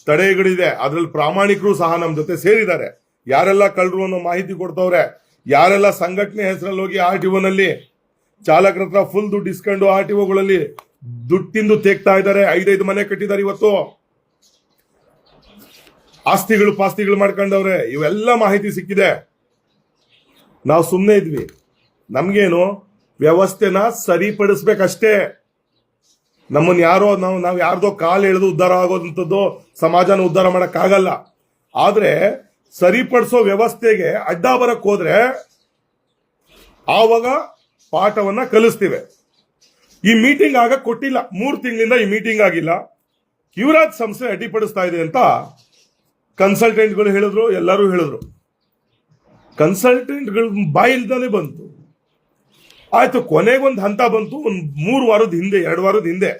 ತಡೆಗಳಿದೆ. ಅದ್ರಲ್ಲಿ ಪ್ರಾಮಾಣಿಕರು ಸಹ ನಮ್ಮ ಜೊತೆ ಸೇರಿದ್ದಾರೆ. ಯಾರೆಲ್ಲ ಕಳ್ಳರು ಅನ್ನೋ ಮಾಹಿತಿ ಕೊಡ್ತವ್ರೆ, ಯಾರೆಲ್ಲ ಸಂಘಟನೆ ಹೆಸರಲ್ಲಿ ಹೋಗಿ RTO ನಲ್ಲಿ ಚಾಲಕರ ಹತ್ರ ಫುಲ್ ದುಡ್ಡು ಇಸ್ಕೊಂಡು RTOಗಳಲ್ಲಿ ದುಡ್ಡು ತಿಂದು ತೇಗ್ತಾ ಇದ್ದಾರೆ. 5 ಮನೆ ಕಟ್ಟಿದ್ದಾರೆ. ಇವತ್ತು ಪಾಸ್ತಿಗಳು ಮಾಡ್ಕೊಂಡವ್ರೆ. ಇವೆಲ್ಲ ಮಾಹಿತಿ ಸಿಕ್ಕಿದೆ. ನಾವು ಸುಮ್ಮನೆ ಇದ್ವಿ. ನಮ್ಗೇನು ವ್ಯವಸ್ಥೆನ ಸರಿಪಡಿಸ್ಬೇಕಷ್ಟೇ. ನಮ್ಮನ್ನ ನಾವು ಯಾರ್ದೋ ಕಾಲು ಎಳೆದು ಉದ್ಧಾರ ಆಗೋದಂಥದ್ದು ಸಮಾಜನ ಉದ್ಧಾರ ಮಾಡಕ್ಕಾಗಲ್ಲ. ಆದ್ರೆ ಸರಿಪಡಿಸೋ ವ್ಯವಸ್ಥೆಗೆ ಅಡ್ಡ ಬರಕ್ ಹೋದ್ರೆ ಆವಾಗ ಪಾಠವನ್ನ ಕಲಿಸ್ತೀವಿ. ಈ ಮೀಟಿಂಗ್ ಆಗ ಕೊಟ್ಟಿಲ್ಲ. 3 ತಿಂಗಳಿಂದ ಈ ಮೀಟಿಂಗ್ ಆಗಿಲ್ಲ. ಯುವರಾಜ್ ಸಂಸ್ಥೆ ಅಡ್ಡಿಪಡಿಸ್ತಾ ಇದೆ ಅಂತ ಕನ್ಸಲ್ಟೆಂಟ್ಗಳು ಹೇಳಿದ್ರು, ಎಲ್ಲರೂ ಹೇಳಿದ್ರು. ಕನ್ಸಲ್ಟೆಂಟ್ಗಳು ಬಾಯಿಲ್ದಾನೆ ಬಂತು. ಆಯ್ತು, ಕೊನೆಗೊಂದು ಹಂತ ಬಂತು. ಒಂದು 2 ವಾರದ ಹಿಂದೆ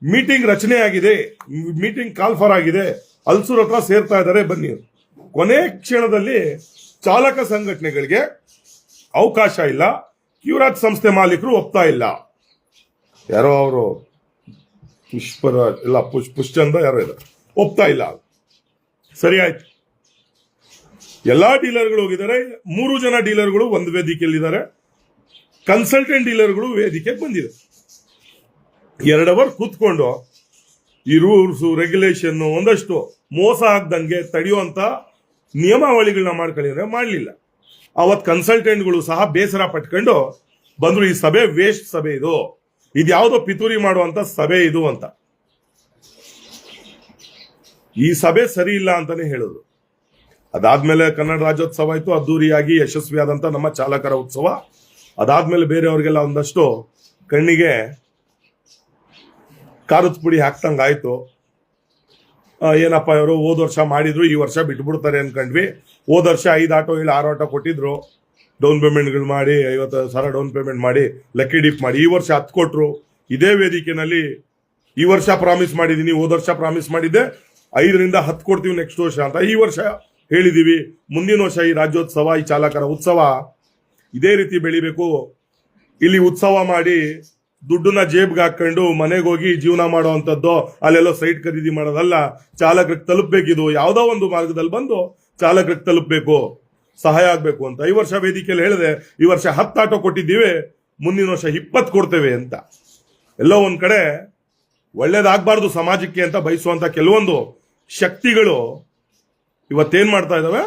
ಮೀಟಿಂಗ್ ರಚನೆ ಆಗಿದೆ, ಮೀಟಿಂಗ್ ಕಾಲ್ಫರ್ ಆಗಿದೆ, ಅಲ್ಸೂರ್ ಹತ್ರ ಸೇರ್ತಾ ಇದ್ದಾರೆ, ಬನ್ನಿ. ಕೊನೆ ಕ್ಷಣದಲ್ಲಿ ಚಾಲಕ ಸಂಘಟನೆಗಳಿಗೆ ಅವಕಾಶ ಇಲ್ಲ. ಯುವರಾಜ್ ಸಂಸ್ಥೆ ಮಾಲೀಕರು ಒಪ್ತಾ ಇಲ್ಲ. ಯಾರೋ ಅವರು ಪುಷ್ಚಂದ ಯಾರೋ ಇದ್ದಾರೆ, ಒಪ್ತಾ ಇಲ್ಲ. ಸರಿ ಆಯ್ತು, ಎಲ್ಲಾ ಡೀಲರ್ಗಳು ಹೋಗಿದ್ದಾರೆ. 3 ಜನ ಡೀಲರ್ಗಳು ಒಂದು ವೇದಿಕೆಯಲ್ಲಿದ್ದಾರೆ. ಕನ್ಸಲ್ಟೆಂಟ್ ಡೀಲರ್ಗಳು ವೇದಿಕೆಗೆ ಬಂದಿದೆ. 2 ಅವರ್ ಕೂತ್ಕೊಂಡು ಈ ರೂಲ್ಸ್ ರೆಗ್ಯುಲೇಷನ್ ಒಂದಷ್ಟು ಮೋಸ ಆಗದಂಗೆ ತಡೆಯುವಂತ ನಿಯಮಾವಳಿಗಳನ್ನ ಮಾಡ್ಕೊಂಡಿದ್ರೆ ಮಾಡಲಿಲ್ಲ. ಅವತ್ ಕನ್ಸಲ್ಟೆಂಟ್ಗಳು ಸಹ ಬೇಸರ ಪಟ್ಕೊಂಡು ಬಂದ್ರು. ಈ ಸಭೆ ವೇಸ್ಟ್ ಸಭೆ, ಇದ್ಯಾವುದೋ ಪಿತೂರಿ ಮಾಡುವಂತ ಸಭೆ ಇದು ಅಂತ. ಈ ಸಭೆ ಸರಿ ಇಲ್ಲ ಅಂತಾನೆ ಹೇಳಿದ್ರು. ಅದಾದ್ಮೇಲೆ ಕನ್ನಡ ರಾಜ್ಯೋತ್ಸವ ಆಯ್ತು, ಅದ್ದೂರಿಯಾಗಿ ಯಶಸ್ವಿಯಾದಂತ ನಮ್ಮ ಚಾಲಕರ ಉತ್ಸವ. ಅದಾದ್ಮೇಲೆ ಬೇರೆಯವ್ರಿಗೆಲ್ಲ ಒಂದಷ್ಟು ಕಣ್ಣಿಗೆ ಖಾರದ ಪುಡಿ ಹಾಕ್ತಂಗಾಯ್ತು. ಏನಪ್ಪ ಇವರು ಹೋದ ವರ್ಷ ಮಾಡಿದ್ರು, ಈ ವರ್ಷ ಬಿಟ್ಬಿಡ್ತಾರೆ ಅನ್ಕೊಂಡ್ವಿ. ಹೋದ ವರ್ಷ 5 ಆಟೋ 6 ಆಟೋ ಕೊಟ್ಟಿದ್ರು, ಡೌನ್ ಪೇಮೆಂಟ್ಗಳು ಮಾಡಿ 50,000 ಡೌನ್ ಪೇಮೆಂಟ್ ಮಾಡಿ ಲಕ್ಕಿ ಡಿಪ್ ಮಾಡಿ. ಈ ವರ್ಷ 10 ಕೊಟ್ರು. ಇದೇ ವೇದಿಕೆನಲ್ಲಿ ಈ ವರ್ಷ ಪ್ರಾಮಿಸ್ ಮಾಡಿದೀನಿ, ಹೋದ ವರ್ಷ ಪ್ರಾಮಿಸ್ ಮಾಡಿದ್ದೆ 5 ರಿಂದ 10 ಕೊಡ್ತೀವಿ ನೆಕ್ಸ್ಟ್ ವರ್ಷ ಅಂತ. ಈ ವರ್ಷ ಹೇಳಿದೀವಿ. ಮುಂದಿನ ವರ್ಷ ಈ ರಾಜ್ಯೋತ್ಸವ, ಈ ಚಾಲಕರ ಉತ್ಸವ ಇದೇ ರೀತಿ ಬೆಳಿಬೇಕು. ಇಲ್ಲಿ ಉತ್ಸವ ಮಾಡಿ ದುಡ್ಡನ್ನ ಜೇಬ್ಗೆ ಹಾಕೊಂಡು ಮನೆಗೆ ಹೋಗಿ ಜೀವನ ಮಾಡುವಂತದ್ದು, ಅಲ್ಲೆಲ್ಲೋ ಸೈಟ್ ಖರೀದಿ ಮಾಡೋದಲ್ಲ. ಚಾಲಕರಿಗೆ ತಲುಪಬೇಕಿದು. ಯಾವುದೋ ಒಂದು ಮಾರ್ಗದಲ್ಲಿ ಬಂದು ಚಾಲಕರಿಗೆ ತಲುಪಬೇಕು, ಸಹಾಯ ಆಗ್ಬೇಕು ಅಂತ. ಈ ವರ್ಷ ವೇದಿಕೆಯಲ್ಲಿ ಹೇಳಿದೆ, ಈ ವರ್ಷ 10 ಆಟೋ ಕೊಟ್ಟಿದ್ದೀವಿ, ಮುಂದಿನ ವರ್ಷ 20 ಕೊಡ್ತೇವೆ ಅಂತ. ಎಲ್ಲೋ ಒಂದ್ ಕಡೆ ಒಳ್ಳೇದಾಗಬಾರ್ದು ಸಮಾಜಕ್ಕೆ ಅಂತ ಬಯಸುವಂತ ಕೆಲವೊಂದು ಶಕ್ತಿಗಳು ಇವತ್ತೇನ್ ಮಾಡ್ತಾ ಇದಾವೆ,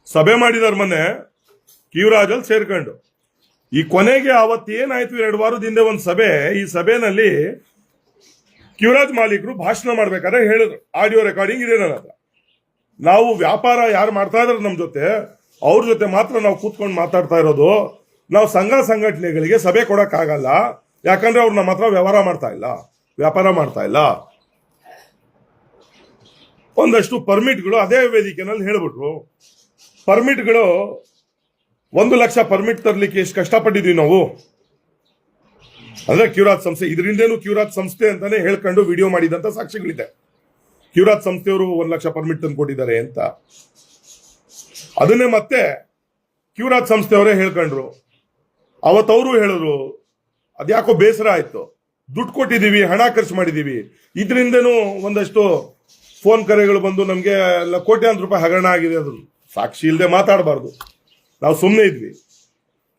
ಸಭೆ ಮಾಡಿದಾರ ಮೊನ್ನೆ ಕಿವರಾಜಲ್ಲಿ ಸೇರ್ಕೊಂಡು. ಈ ಕೊನೆಗೆ ಅವತ್ತೇನಾಯ್ತು, 2 ವಾರದ ಹಿಂದೆ ಒಂದು ಸಭೆ. ಈ ಸಭೆನಲ್ಲಿ ಕಿವರಾಜ್ ಮಾಲೀಕರು ಭಾಷಣ ಮಾಡ್ಬೇಕಾದ್ರೆ ಹೇಳಿದ್ರು, ಆಡಿಯೋ ರೆಕಾರ್ಡಿಂಗ್ ಇದೆ ನನ್ನ ಹತ್ರ. ನಾವು ವ್ಯಾಪಾರ ಯಾರು ಮಾಡ್ತಾ ಇದಾರೆ ನಮ್ಮ ಜೊತೆ, ಅವ್ರ ಜೊತೆ ಮಾತ್ರ ನಾವು ಕೂತ್ಕೊಂಡು ಮಾತಾಡ್ತಾ ಇರೋದು. ನಾವು ಸಂಘ ಸಂಘಟನೆಗಳಿಗೆ ಸಭೆ ಕೊಡಕ್ಕಾಗಲ್ಲ, ಯಾಕಂದ್ರೆ ಅವ್ರು ನಮ್ಮ ಹತ್ರ ವ್ಯಾಪಾರ ಮಾಡ್ತಾ ಇಲ್ಲ. ಒಂದಷ್ಟು ಪರ್ಮಿಟ್ಗಳು ಅದೇ ವೇದಿಕೆನಲ್ಲಿ ಹೇಳ್ಬಿಟ್ರು. ಪರ್ಮಿಟ್ಗಳು 1 ಲಕ್ಷ ಪರ್ಮಿಟ್ ತರಲಿಕ್ಕೆ ಎಷ್ಟು ಕಷ್ಟಪಟ್ಟಿದ್ವಿ ನಾವು. ಅಂದ್ರೆ ಕ್ಯೂರಾಜ್ ಸಂಸ್ಥೆ, ಇದರಿಂದೇನು ಕ್ಯೂರಾಜ್ ಸಂಸ್ಥೆ ಅಂತಾನೆ ಹೇಳ್ಕೊಂಡು ವಿಡಿಯೋ ಮಾಡಿದಂತ ಸಾಕ್ಷಿಗಳಿದೆ. ಕ್ಯೂರಾಜ್ ಸಂಸ್ಥೆಯವರು 1 ಲಕ್ಷ ಪರ್ಮಿಟ್ ತಂದು ಕೊಟ್ಟಿದ್ದಾರೆ ಅಂತ. ಅದನ್ನೇ ಮತ್ತೆ ಕ್ಯೂರಾಜ್ ಸಂಸ್ಥೆಯವರೇ ಹೇಳ್ಕೊಂಡ್ರು. ಅವತ್ತವರು ಹೇಳಿದ್ರು ಅದ್ಯಾಕೋ ಬೇಸರ ಆಯ್ತು, ದುಡ್ಡು ಕೊಟ್ಟಿದೀವಿ, ಹಣ ಖರ್ಚು ಮಾಡಿದೀವಿ, ಇದರಿಂದನೂ ಒಂದಷ್ಟು ಫೋನ್ ಕರೆಗಳು ಬಂದು ನಮ್ಗೆ ಕೋಟ್ಯಾಂತರ ರೂಪಾಯಿ ಹಗರಣ ಆಗಿದೆ. ಅದು ಸಾಕ್ಷಿ ಇಲ್ಲದೆ ಮಾತಾಡಬಾರ್ದು. ನಾವು ಸುಮ್ಮನೆ ಇದ್ವಿ.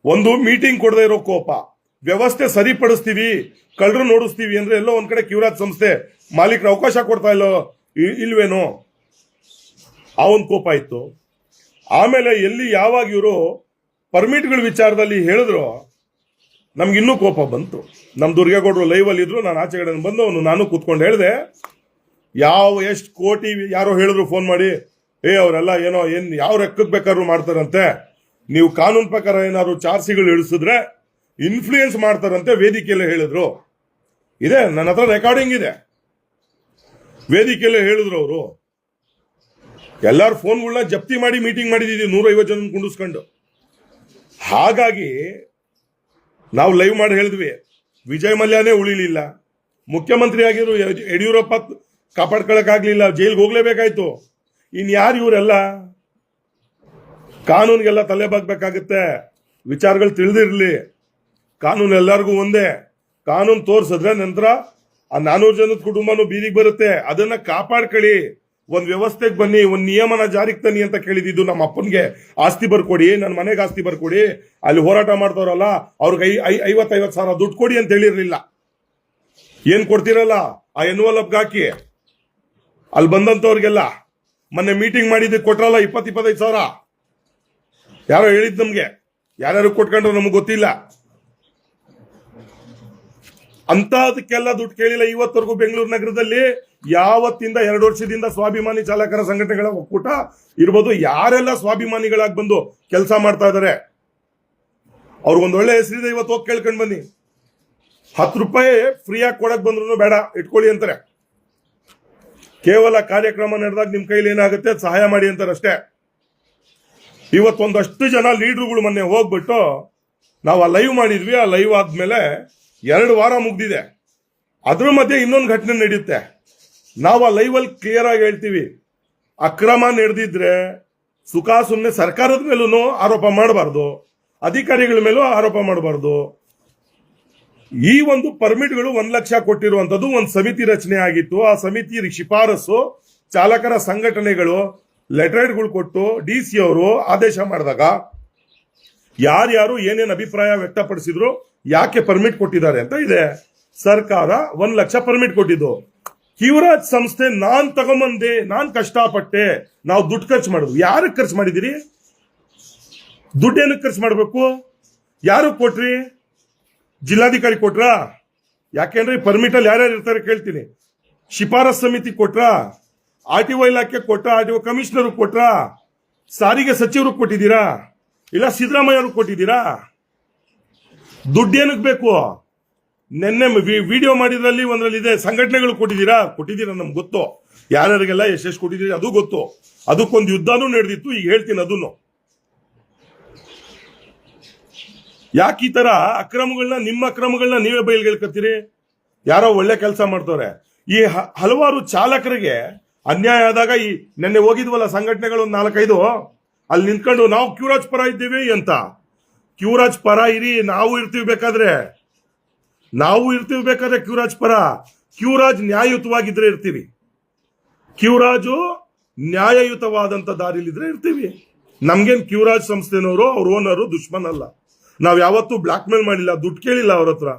ಒಂದು ಮೀಟಿಂಗ್ ಕೊಡದೇ ಇರೋ ಕೋಪ, ವ್ಯವಸ್ಥೆ ಸರಿಪಡಿಸ್ತೀವಿ, ಕಳ್ಳರು ನೋಡಿಸ್ತೀವಿ ಅಂದ್ರೆ ಎಲ್ಲೋ ಒಂದ್ ಕಡೆ ಕ್ಯೂರಾಜ್ ಸಂಸ್ಥೆ ಮಾಲೀಕರು ಅವಕಾಶ ಕೊಡ್ತಾ ಇಲ್ವೇನೋ, ಆ ಒಂದು ಕೋಪ ಇತ್ತು. ಆಮೇಲೆ ಎಲ್ಲಿ ಯಾವಾಗ ಇವರು ಪರ್ಮಿಟ್ಗಳ ವಿಚಾರದಲ್ಲಿ ಹೇಳಿದ್ರು ನಮ್ಗೆ ಇನ್ನೂ ಕೋಪ ಬಂತು. ನಮ್ ದುರ್ಗೇಗೌಡರು ಲೈವ್ ಅಲ್ಲಿ ಇದ್ರು, ನಾನು ಆಚೆ ಕಡೆ ಬಂದು ನಾನು ಕೂತ್ಕೊಂಡು ಹೇಳಿದೆ, ಎಷ್ಟು ಕೋಟಿ ಯಾರೋ ಹೇಳಿದ್ರು ಫೋನ್ ಮಾಡಿ, ಅವರೆಲ್ಲ ಯಾವ ಲೆಕ್ಕಕ್ಕೆ ಬೇಕಾದ್ರೂ ಮಾಡ್ತಾರಂತೆ, ನೀವು ಕಾನೂನು ಪ್ರಕಾರ ಏನಾದ್ರು ಚಾರ್ಜಿಗಳು ಇಳಿಸಿದ್ರೆ ಇನ್ಫ್ಲೂಯೆನ್ಸ್ ಮಾಡ್ತಾರಂತೆ ವೇದಿಕೆಯಲ್ಲೇ ಹೇಳಿದ್ರು. ಇದೆ, ನನ್ನ ಹತ್ರ ರೆಕಾರ್ಡಿಂಗ್ ಇದೆ. ವೇದಿಕೆಯಲ್ಲೇ ಹೇಳಿದ್ರು ಅವರು. ಎಲ್ಲಾರು ಫೋನ್ಗಳನ್ನ ಜಪ್ತಿ ಮಾಡಿ ಮೀಟಿಂಗ್ ಮಾಡಿದೀವಿ 150 ಜನ ಕುಂಡಿಸ್ಕೊಂಡು. ಹಾಗಾಗಿ ನಾವು ಲೈವ್ ಮಾಡಿ ಹೇಳಿದ್ವಿ, ವಿಜಯ್ ಮಲ್ಯನೇ ಉಳಿಲಿಲ್ಲ, ಮುಖ್ಯಮಂತ್ರಿ ಆಗಿದ್ರು ಯಡಿಯೂರಪ್ಪ ಕಾಪಾಡ್ಕೊಳಕ್ಕಾಗ್ಲಿಲ್ಲ, ಜೈಲ್ಗೆ ಹೋಗ್ಲೇಬೇಕಾಯ್ತು. ಇನ್ಯಾರು ಇವರೆಲ್ಲ? ಕಾನೂನಿಗೆಲ್ಲ ತಲೆ ಬಾಗ್ಬೇಕಾಗುತ್ತೆ. ವಿಚಾರಗಳು ತಿಳಿದಿರ್ಲಿ. ಕಾನೂನು ಎಲ್ಲರಿಗೂ ಒಂದೇ. ಕಾನೂನು ತೋರ್ಸಿದ್ರೆ ನಂತರ ಆ 400 ಜನದ ಕುಟುಂಬನೂ ಬೀದಿಗೆ ಬರುತ್ತೆ. ಅದನ್ನ ಕಾಪಾಡ್ಕೊಳ್ಳಿ. ಒಂದ್ ವ್ಯವಸ್ಥೆಗೆ ಬನ್ನಿ, ಒಂದ್ ನಿಯಮನ ಜಾರಿಗೆ ತನ್ನಿ ಅಂತ ಕೇಳಿದ್ದು. ನಮ್ಮ ಅಪ್ಪನ್ಗೆ ಆಸ್ತಿ ಬರ್ಕೊಡಿ, ನನ್ನ ಮನೆಗೆ ಆಸ್ತಿ ಬರ್ಕೊಡಿ, ಅಲ್ಲಿ ಹೋರಾಟ ಮಾಡ್ತಾರಲ್ಲ ಅವ್ರಿಗೆ 50 ಸಾವಿರ ದುಡ್ಡು ಕೊಡಿ ಅಂತ ಹೇಳಿರ್ಲಿಲ್ಲ. ಏನ್ ಕೊಡ್ತಿರಲ್ಲ ಆ ಎನ್ವಲಪ್ಗೆ ಹಾಕಿ ಅಲ್ಲಿ ಬಂದಂತವ್ರಿಗೆಲ್ಲ ಮೊನ್ನೆ ಮೀಟಿಂಗ್ ಮಾಡಿದ್ದು ಕೊಟ್ರಲ್ಲ 20-25 ಸಾವಿರ. ಯಾರೋ ಹೇಳಿದ್ ನಮ್ಗೆ, ಯಾರ್ಯಾರು ಕೊಟ್ಕೊಂಡ್ರು ನಮ್ಗೆ ಗೊತ್ತಿಲ್ಲ. ಅಂತದಕ್ಕೆಲ್ಲ ದುಡ್ಡು ಕೇಳಿಲ್ಲ ಇವತ್ತವರೆಗೂ. ಬೆಂಗಳೂರು ನಗರದಲ್ಲಿ ಯಾವತ್ತಿಂದ 2 ವರ್ಷದಿಂದ ಸ್ವಾಭಿಮಾನಿ ಚಾಲಕರ ಸಂಘಟನೆಗಳ ಒಕ್ಕೂಟ ಇರ್ಬೋದು, ಯಾರೆಲ್ಲ ಸ್ವಾಭಿಮಾನಿಗಳಾಗಿ ಬಂದು ಕೆಲಸ ಮಾಡ್ತಾ ಇದಾರೆ ಅವ್ರಿಗೊಂದು ಒಳ್ಳೆ ಹೆಸರಿದೆ. ಇವತ್ತು ಹೋಗಿ ಕೇಳ್ಕೊಂಡ್ ಬನ್ನಿ. 10 ರೂಪಾಯಿ ಫ್ರೀಯಾಗಿ ಕೊಡಕ್ ಬಂದ್ರು ಬೇಡ, ಇಟ್ಕೊಳ್ಳಿ ಅಂತಾರೆ. ಕೇವಲ ಕಾರ್ಯಕ್ರಮ ನಡೆದಾಗ ನಿಮ್ ಕೈಲಿ ಏನಾಗುತ್ತೆ ಸಹಾಯ ಮಾಡಿ ಅಂತಾರೆ ಅಷ್ಟೇ. ಇವತ್ತೊಂದಷ್ಟು ಜನ ಲೀಡರ್ಗಳು ಮೊನ್ನೆ ಹೋಗ್ಬಿಟ್ಟು ನಾವು ಆ ಲೈವ್ ಮಾಡಿದ್ವಿ. ಆ ಲೈವ್ ಆದ್ಮೇಲೆ 2 ವಾರ ಮುಗ್ದಿದೆ. ಅದ್ರ ಮಧ್ಯೆ ಇನ್ನೊಂದು ಘಟನೆ ನಡೆಯುತ್ತೆ. ನಾವು ಆ ಲೈವ್ ಅಲ್ಲಿ ಕ್ಲಿಯರ್ ಆಗಿ ಹೇಳ್ತೀವಿ, ಅಕ್ರಮ ನಡೆದಿದ್ರೆ ಸುಮ್ಮನೆ ಸರ್ಕಾರದ ಮೇಲೂ ಆರೋಪ ಮಾಡಬಾರ್ದು, ಅಧಿಕಾರಿಗಳ ಮೇಲೂ ಆರೋಪ ಮಾಡಬಾರ್ದು. ಈ ಒಂದು ಪರ್ಮಿಟ್ಗಳು 1 ಲಕ್ಷ ಕೊಟ್ಟಿರುವಂತದ್ದು ಒಂದು ಸಮಿತಿ ರಚನೆ ಆಗಿತ್ತು. ಆ ಸಮಿತಿ ಶಿಫಾರಸು ಚಾಲಕರ ಸಂಘಟನೆಗಳು ಲೆಟರ್ಗಳು ಕೊಟ್ಟು DC ಅವರು ಆದೇಶ ಮಾಡಿದಾಗ ಯಾರ್ಯಾರು ಏನೇನು ಅಭಿಪ್ರಾಯ ವ್ಯಕ್ತಪಡಿಸಿದ್ರು, ಯಾಕೆ ಪರ್ಮಿಟ್ ಕೊಟ್ಟಿದ್ದಾರೆ ಅಂತ ಇದೆ. ಸರ್ಕಾರ 1 ಲಕ್ಷ ಪರ್ಮಿಟ್ ಕೊಟ್ಟಿದ್ದು. ಕ್ಯೂರಾಜ್ ಸಂಸ್ಥೆ ನಾನ್ ತಗೊಂಬಂದೆ, ನಾನ್ ಕಷ್ಟಪಟ್ಟೆ, ನಾವು ದುಡ್ಡು ಖರ್ಚು ಮಾಡಿದ್ವಿ. ಯಾರಿಗೆ ಖರ್ಚು ಮಾಡಿದಿರಿ? ದುಡ್ಡು ಏನಕ್ಕೆ ಖರ್ಚು ಮಾಡಬೇಕು? ಯಾರು ಕೊಟ್ರಿ? ಜಿಲ್ಲಾಧಿಕಾರಿ ಕೊಟ್ರಾ? ಯಾಕೆಂದ್ರೆ ಪರ್ಮಿಟ್ ಅಲ್ಲಿ ಯಾರ್ಯಾರು ಇರ್ತಾರೆ ಕೇಳ್ತೀನಿ. ಶಿಫಾರಸ್ ಸಮಿತಿ ಕೊಟ್ರಾ? RTO ಇಲಾಖೆ ಕೊಟ್ರಾ? RTO commissioner ಕೊಟ್ರಾ? ಸಾರಿಗೆ ಸಚಿವರು ಕೊಟ್ಟಿದ್ದೀರಾ? ಇಲ್ಲ ಸಿದ್ದರಾಮಯ್ಯ ಅವರು ಕೊಟ್ಟಿದ್ದೀರಾ? ದುಡ್ಡು ಏನಕ್ಕೆ ಬೇಕು? ನಿನ್ನೆ ವಿಡಿಯೋ ಮಾಡಿದ್ರಲ್ಲಿ ಒಂದ್ರಲ್ಲಿ ಇದೆ, ಸಂಘಟನೆಗಳು ಕೊಟ್ಟಿದ್ದೀರಾ? ನಮ್ಗೆ ಗೊತ್ತು, ಯಾರ್ಯಾರಿಗೆಲ್ಲ ಎಷ್ಟೆಷ್ಟು ಕೊಟ್ಟಿದ್ದೀರಿ ಅದು ಗೊತ್ತು. ಅದಕ್ಕೊಂದು ಯುದ್ಧನೂ ನಡೆದಿತ್ತು. ಈಗ ಹೇಳ್ತೀನಿ ಅದನ್ನು. ಯಾಕೆ ಈ ತರ ಅಕ್ರಮಗಳನ್ನ, ನಿಮ್ಮ ಅಕ್ರಮಗಳನ್ನ ನೀವೇ ಬಯಲ್ಗೆಳ್ಕತ್ತೀರಿ? ಯಾರೋ ಒಳ್ಳೆ ಕೆಲಸ ಮಾಡ್ತವ್ರೆ. ಈ ಹಲವಾರು ಚಾಲಕರಿಗೆ ಅನ್ಯಾಯ ಆದಾಗ ಈ ನೆನ್ನೆ ಹೋಗಿದ್ವಲ್ಲ ಸಂಘಟನೆಗಳು 4-5 ಅಲ್ಲಿ ನಿಂತ್ಕೊಂಡು ನಾವು ಕ್ಯೂರಾಜ್ ಪರ ಇದ್ದೀವಿ ಅಂತ. ಕ್ಯೂರಾಜ್ ಪರ ಇರಿ, ನಾವು ಇರ್ತೀವಿ ಬೇಕಾದ್ರೆ ಕ್ಯೂರಾಜ್ ಪರ. ಕ್ಯೂರಾಜ್ ನ್ಯಾಯಯುತವಾಗಿದ್ರೆ ಇರ್ತೀವಿ. ಕ್ಯೂರಾಜು ನ್ಯಾಯಯುತವಾದಂತ ದಾರಿಲಿದ್ರೆ ಇರ್ತೀವಿ. ನಮ್ಗೇನ್ ಕ್ಯೂರಾಜ್ ಸಂಸ್ಥೆನವರು ಅವ್ರ ಓನರು ದುಶ್ಮನ್ ಅಲ್ಲ. ನಾವ್ ಯಾವತ್ತೂ ಬ್ಲಾಕ್ ಮೇಲ್ ಮಾಡಿಲ್ಲ, ದುಡ್ಡು ಕೇಳಿಲ್ಲ ಅವ್ರ ಹತ್ರ,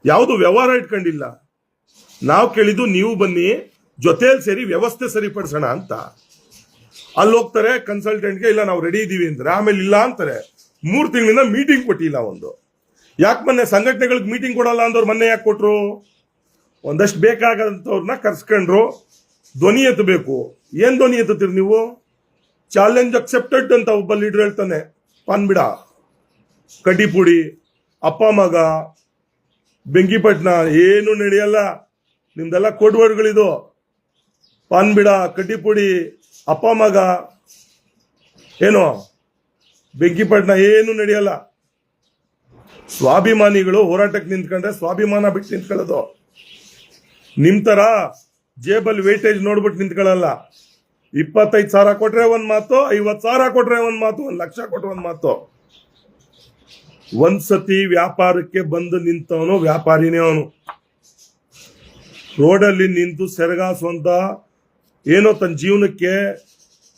ಯಾವುದು ವ್ಯವಹಾರ ಇಟ್ಕೊಂಡಿಲ್ಲ. ನಾವು ಕೇಳಿದ್ದು ನೀವು ಬನ್ನಿ ಜೊತೆಯಲ್ಲಿ ಸೇರಿ ವ್ಯವಸ್ಥೆ ಸರಿಪಡಿಸೋಣ ಅಂತ. ಅಲ್ಲಿ ಹೋಗ್ತಾರೆ ಕನ್ಸಲ್ಟೆಂಟ್ಗೆ, ಇಲ್ಲ ನಾವು ರೆಡಿ ಇದೀವಿ ಅಂದ್ರೆ, ಆಮೇಲೆ ಇಲ್ಲ ಅಂತಾರೆ. 3 ತಿಂಗಳಿಂದ ಮೀಟಿಂಗ್ ಕೊಟ್ಟಿಲ್ಲ ಒಂದು. ಯಾಕೆ ಮೊನ್ನೆ ಸಂಘಟನೆಗಳಿಗೆ ಮೀಟಿಂಗ್ ಕೊಡಲ್ಲ ಅಂದವ್ರು ಮೊನ್ನೆ ಯಾಕೆ ಕೊಟ್ರು? ಒಂದಷ್ಟು ಬೇಕಾಗಂತವ್ರನ್ನ ಕರ್ಸ್ಕೊಂಡ್ರು. ಧ್ವನಿ ಎತ್ತಬೇಕು. ಏನ್ ಧ್ವನಿ ಎತ್ತೀರಿ ನೀವು? ಚಾಲೆಂಜ್ ಅಕ್ಸೆಪ್ಟೆಡ್ ಅಂತ ಒಬ್ಬ ಲೀಡರ್ ಹೇಳ್ತಾನೆ. ಪಾನ್ಬಿಡ, ಕಡ್ಡಿಪುಡಿ, ಅಪ್ಪ ಮಗ, ಬೆಂಕಿಪಟ್ಟಣ ಏನು ನಡೆಯಲ್ಲ. ನಿಮ್ದೆಲ್ಲ ಕೋಡ್ ವರ್ಡ್ಗಳಿದು. ಪಾನ್ ಬಿಡ ಕಡ್ಡಿಪುಡಿ ಅಪ್ಪ ಮಗ ಏನೋ ಬೆಂಕಿಪಟ್ಟಣ ಏನು ನಡೆಯಲ್ಲ. ಸ್ವಾಭಿಮಾನಿಗಳು ಹೋರಾಟಕ್ಕೆ ನಿಂತ್ಕೊಂಡ್ರೆ ಸ್ವಾಭಿಮಾನ ಬಿಟ್ಟು ನಿಂತ್ಕೊಳ್ಳೋದು. ನಿಮ್ ತರ ಜೇಬಲ್ ವೇಟೇಜ್ ನೋಡ್ಬಿಟ್ಟು ನಿಂತ್ಕೊಳ್ಳಲ್ಲ. 25,000 ಕೊಟ್ರೆ ಒಂದ್ ಮಾತು, 50,000 ಕೊಟ್ರೆ ಒಂದ್ ಮಾತು, 1,00,000 ಕೊಟ್ರೆ ಒಂದ್ ಮಾತು. ಒಂದ್ಸತಿ ವ್ಯಾಪಾರಕ್ಕೆ ಬಂದು ನಿಂತವನು ವ್ಯಾಪಾರಿನೇ ಅವನು. ರೋಡಲ್ಲಿ ನಿಂತು ಸೆರಗಾಸುವಂತ ಏನೋ ತನ್ನ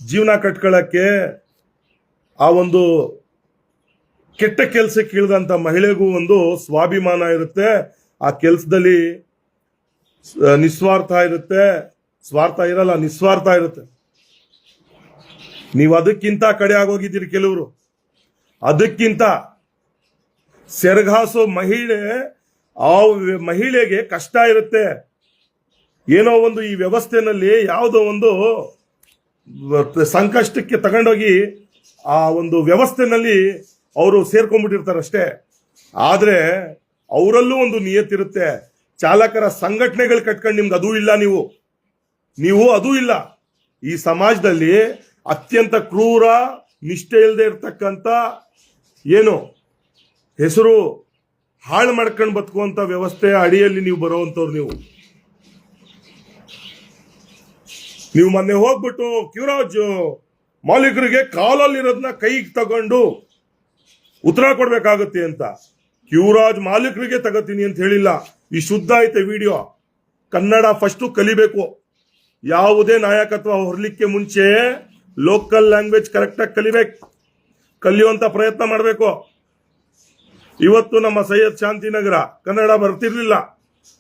ಜೀವನ ಕಟ್ಕೊಳ್ಳಕ್ಕೆ ಆ ಒಂದು ಕೆಟ್ಟ ಕೆಲಸಕ್ಕೆ ಇಳಿದಂತ ಮಹಿಳೆಗೂ ಒಂದು ಸ್ವಾಭಿಮಾನ ಇರುತ್ತೆ. ಆ ಕೆಲಸದಲ್ಲಿ ನಿಸ್ವಾರ್ಥ ಇರುತ್ತೆ. ಸ್ವಾರ್ಥ ಇರಲ್ಲ, ನಿಸ್ವಾರ್ಥ ಇರುತ್ತೆ. ನೀವು ಅದಕ್ಕಿಂತ ಕಡೆ ಆಗೋಗಿದ್ದೀರಿ ಕೆಲವರು. ಅದಕ್ಕಿಂತ ಸೆರಗಾಸೋ ಆ ಮಹಿಳೆಗೆ ಕಷ್ಟ ಇರುತ್ತೆ. ಏನೋ ಒಂದು ಈ ವ್ಯವಸ್ಥೆನಲ್ಲಿ ಯಾವುದೋ ಒಂದು ಸಂಕಷ್ಟಕ್ಕೆ ತಗೊಂಡೋಗಿ ಆ ಒಂದು ವ್ಯವಸ್ಥೆನಲ್ಲಿ ಅವರು ಸೇರ್ಕೊಂಡ್ಬಿಟ್ಟಿರ್ತಾರಷ್ಟೇ. ಆದ್ರೆ ಅವರಲ್ಲೂ ಒಂದು ನಿಯತ್ತಿರುತ್ತೆ. ಚಾಲಕರ ಸಂಘಟನೆಗಳು ಕಟ್ಕೊಂಡು ನಿಮ್ಗೆ ಅದೂ ಇಲ್ಲ. ನೀವು ಅದೂ ಇಲ್ಲ. ಈ ಸಮಾಜದಲ್ಲಿ ಅತ್ಯಂತ ಕ್ರೂರ, ನಿಷ್ಠೆ ಇಲ್ಲದೆ ಇರ್ತಕ್ಕಂಥ ಏನು ಹೆಸರು ಹಾಳು ಮಾಡ್ಕೊಂಡು ಬದುಕುವಂತ ವ್ಯವಸ್ಥೆ ಅಡಿಯಲ್ಲಿ ನೀವು ಬರುವಂತವ್ರು. ನೀವು ಮೊನ್ನೆ ಹೋಗ್ಬಿಟ್ಟು ಕ್ಯೂರಾಜ್ ಮಾಲೀಕರಿಗೆ ಕಾಲಲ್ಲಿರೋದನ್ನ ಕೈಗೆ ತಗೊಂಡು ಉತ್ತರ ಕೊಡ್ಬೇಕಾಗತ್ತೆ ಅಂತ. ಕ್ಯೂರಾಜ್ ಮಾಲೀಕರಿಗೆ ತಗೋತೀನಿ ಅಂತ ಹೇಳಿಲ್ಲ. ಈ ಶುದ್ಧ ಐತೆ ವಿಡಿಯೋ. ಕನ್ನಡ ಫಸ್ಟ್ ಕಲಿಬೇಕು. ಯಾವುದೇ ನಾಯಕತ್ವ ಹೊರಲಿಕ್ಕೆ ಮುಂಚೆ ಲೋಕಲ್ ಲ್ಯಾಂಗ್ವೇಜ್ ಕರೆಕ್ಟಾಗಿ ಕಲಿಯುವಂತ ಪ್ರಯತ್ನ ಮಾಡಬೇಕು. ಇವತ್ತು ನಮ್ಮ ಸೈಯದ್ ಶಾಂತಿನಗರ ಕನ್ನಡ ಬರ್ತಿರ್ಲಿಲ್ಲ.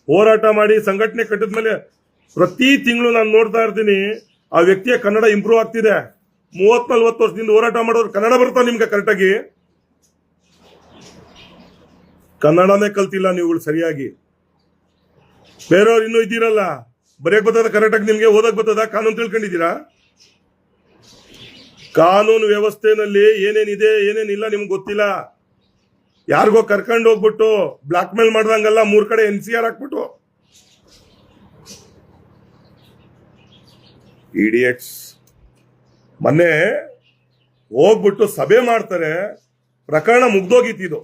ಹೋರಾಟ ಮಾಡಿ ಸಂಘಟನೆ ಕಟ್ಟಿದ್ಮೇಲೆ ಪ್ರತಿ ತಿಂಗಳು ನಾನು ನೋಡ್ತಾ ಇರ್ತೀನಿ ಆ ವ್ಯಕ್ತಿಯ ಕನ್ನಡ ಇಂಪ್ರೂವ್ ಆಗ್ತಿದೆ. 30-40 ವರ್ಷದಿಂದ ಹೋರಾಟ ಮಾಡೋರು ಕನ್ನಡ ಬರ್ತಾ ನಿಮ್ಗೆ ಕರೆಕ್ಟಾಗಿ? ಕನ್ನಡನೇ ಕಲ್ತಿಲ್ಲ ನೀವುಗಳು ಸರಿಯಾಗಿ. ಬೇರೆಯವ್ರು ಇನ್ನೂ ಇದ್ದೀರಲ್ಲ, ಬರೆಯಕ್ ಬರ್ತದ ಕರೆಕ್ಟಾಗಿ, ನಿಮ್ಗೆ ಓದಕ್ ಬರ್ತದ? ಕಾನೂನು ತಿಳ್ಕೊಂಡಿದ್ದೀರಾ? ಕಾನೂನು ವ್ಯವಸ್ಥೆನಲ್ಲಿ ಏನೇನಿದೆ ಏನೇನಿಲ್ಲ ನಿಮ್ಗೆ ಗೊತ್ತಿಲ್ಲ. ಯಾರಿಗೋ ಕರ್ಕೊಂಡು ಹೋಗ್ಬಿಟ್ಟು ಬ್ಲಾಕ್ ಮೇಲ್ ಮಾಡ್ದಂಗಲ್ಲ 3 ಕಡೆ NCR ಹಾಕ್ಬಿಟ್ಟು ಇಡಿಯಟ್ಸ್. ಮೊನ್ನೆ ಹೋಗ್ಬಿಟ್ಟು ಸಭೆ ಮಾಡ್ತಾರೆ. ಪ್ರಕರಣ ಮುಗ್ದೋಗಿತ್ತಿದು.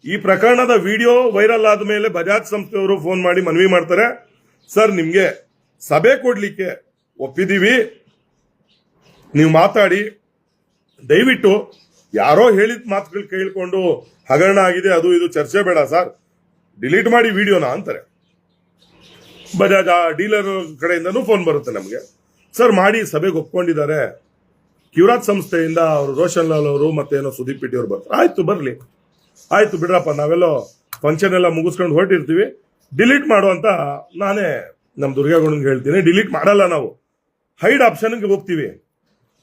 ಈ ಪ್ರಕರಣದ ವಿಡಿಯೋ ವೈರಲ್ ಆದ ಮೇಲೆ ಬಜಾಜ್ ಸಂಸ್ಥೆಯವರು ಫೋನ್ ಮಾಡಿ ಮನವಿ ಮಾಡ್ತಾರೆ, ಸರ್ ನಿಮ್ಗೆ ಸಭೆ ಕೊಡ್ಲಿಕ್ಕೆ ಒಪ್ಪಿದೀವಿ, ನೀವು ಮಾತಾಡಿ, ದಯವಿಟ್ಟು ಯಾರೋ ಹೇಳಿದ ಮಾತುಗಳು ಕೇಳ್ಕೊಂಡು ಹಗರಣ ಆಗಿದೆ ಅದು ಇದು ಚರ್ಚೆ ಬೇಡ ಸರ್, ಡಿಲೀಟ್ ಮಾಡಿ ವಿಡಿಯೋನ ಅಂತಾರೆ. ಬಜಾಜ್ ಡೀಲರ್ ಕಡೆಯಿಂದನೂ ಫೋನ್ ಬರುತ್ತೆ ನಮಗೆ, ಸರ್ ಮಾಡಿ, ಸಭೆಗೆ ಒಪ್ಕೊಂಡಿದ್ದಾರೆ. ಕ್ಯೂರಾಜ್ ಸಂಸ್ಥೆಯಿಂದ ಅವರು ರೋಷನ್ ಲಾಲ್ ಅವರು ಮತ್ತೇನೋ ಸುದೀಪ್ ಪಿಟ್ಟಿ ಅವರು ಬರ್ತಾರೆ. ಆಯ್ತು ಬರ್ಲಿ, ಆಯ್ತು ಬಿಡ್ರಪ್ಪ, ನಾವೆಲ್ಲೋ ಫಂಕ್ಷನ್ ಎಲ್ಲ ಮುಗಿಸ್ಕೊಂಡು ಹೊರಟಿರ್ತೀವಿ, ಡಿಲೀಟ್ ಮಾಡು ಅಂತ ನಾನೇ ನಮ್ಮ ದುರ್ಗಾಗೌಡನ್ಗೆ ಹೇಳ್ತೀನಿ. ಡಿಲೀಟ್ ಮಾಡಲ್ಲ ನಾವು, ಹೈಡ್ ಆಪ್ಷನ್ಗೆ ಹೋಗ್ತೀವಿ.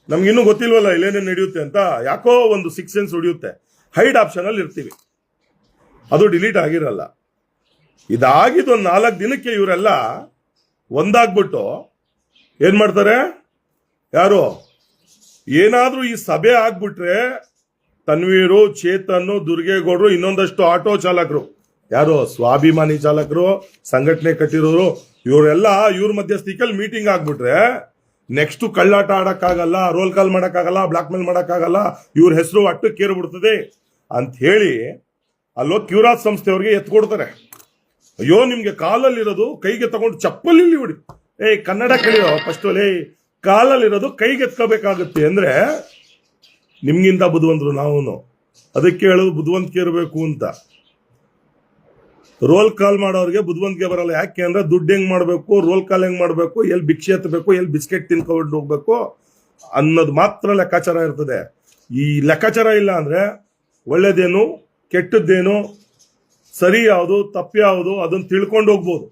ನಮ್ಗಿನ್ನೂ ಗೊತ್ತಿಲ್ವಲ್ಲ ಇಲ್ಲೇನೇನು ನಡೆಯುತ್ತೆ ಅಂತ. ಯಾಕೋ ಒಂದು 6 ಸೆನ್ಸ್ ಹೊಡಿಯುತ್ತೆ. ಹೈಡ್ ಆಪ್ಷನ್ ಅಲ್ಲಿ ಇರ್ತೀವಿ, ಅದು ಡಿಲೀಟ್ ಆಗಿರಲ್ಲ. ಇದಾಗಿದ್ದು ಒಂದು 4 ದಿನಕ್ಕೆ ಇವರೆಲ್ಲ ಒಂದಾಗ್ಬಿಟ್ಟು ಏನ್ ಮಾಡ್ತಾರೆ, ಯಾರು ಏನಾದ್ರೂ ಈ ಸಭೆ ಆಗ್ಬಿಟ್ರೆ ತನ್ವೀರು, ಚೇತನ್, ದುರ್ಗೇಗೌಡರು, ಇನ್ನೊಂದಷ್ಟು ಆಟೋ ಚಾಲಕರು, ಯಾರು ಸ್ವಾಭಿಮಾನಿ ಚಾಲಕರು, ಸಂಘಟನೆ ಕಟ್ಟಿರೋರು, ಇವರೆಲ್ಲ ಇವ್ರ ಮಧ್ಯಸ್ಥಿಕೆಯಲ್ಲಿ ಮೀಟಿಂಗ್ ಆಗ್ಬಿಟ್ರೆ ನೆಕ್ಸ್ಟ್ ಕಳ್ಳಾಟ ಆಡಕ್ಕಾಗಲ್ಲ, ರೋಲ್ ಕಾಲ್ ಮಾಡಕ್ಕಾಗಲ್ಲ, ಬ್ಲಾಕ್ ಮೇಲ್ ಮಾಡಕ್ಕಾಗಲ್ಲ, ಇವ್ರ ಹೆಸರು ಅಟ್ಟಕ್ಕೇರ್ಬಿಡ್ತದೆ ಅಂತ ಹೇಳಿ ಅಲ್ಲೋ ಕ್ಯೂರಾಜ್ ಸಂಸ್ಥೆಯವ್ರಿಗೆ ಎತ್ಕೊಡ್ತಾರೆ. ಅಯ್ಯೋ ನಿಮ್ಗೆ ಕಾಲಲ್ಲಿರೋದು ಕೈಗೆ ತಗೊಂಡು ಚಪ್ಪಲಿ ಹೊಡಿ, ಕನ್ನಡ ಕಲಿಯೋ ಫಸ್ಟ್ ಅಲ್ಲಿ, ಕಾಲಲ್ಲಿರೋದು ಕೈಗೆ ಎತ್ಕೋಬೇಕಾಗುತ್ತೆ ಅಂದ್ರೆ ನಿಮ್ಗಿಂತ ಬುದ್ಧಿವಂತರು ನಾವು. ಅದಕ್ಕೆ ಹೇಳೋದು ಬುದ್ಧಿವಂತಿಕೆ ಇರಬೇಕು ಅಂತ. ರೋಲ್ ಕಾಲ್ ಮಾಡೋರಿಗೆ ಬುದ್ಧಿವಂತಿಕೆ ಬರಲ್ಲ. ಯಾಕೆ ಅಂದ್ರೆ ದುಡ್ಡು ಹೆಂಗ್ ಮಾಡ್ಬೇಕು, ರೋಲ್ ಕಾಲ್ ಹೆಂಗ್ ಮಾಡ್ಬೇಕು, ಎಲ್ಲಿ ಭಿಕ್ಷೆ ಎತ್ತಬೇಕು, ಎಲ್ಲಿ ಬಿಸ್ಕೆಟ್ ತಿನ್ಕೊಂಡು ಹೋಗ್ಬೇಕು ಅನ್ನೋದು ಮಾತ್ರ ಲೆಕ್ಕಾಚಾರ ಇರ್ತದೆ. ಈ ಲೆಕ್ಕಾಚಾರ ಇಲ್ಲ ಅಂದ್ರೆ ಒಳ್ಳೇದೇನು ಕೆಟ್ಟದ್ದೇನು, ಸರಿ ಯಾವುದು ತಪ್ಪು ಯಾವುದು ಅದನ್ನ ತಿಳ್ಕೊಂಡು ಹೋಗ್ಬೋದು.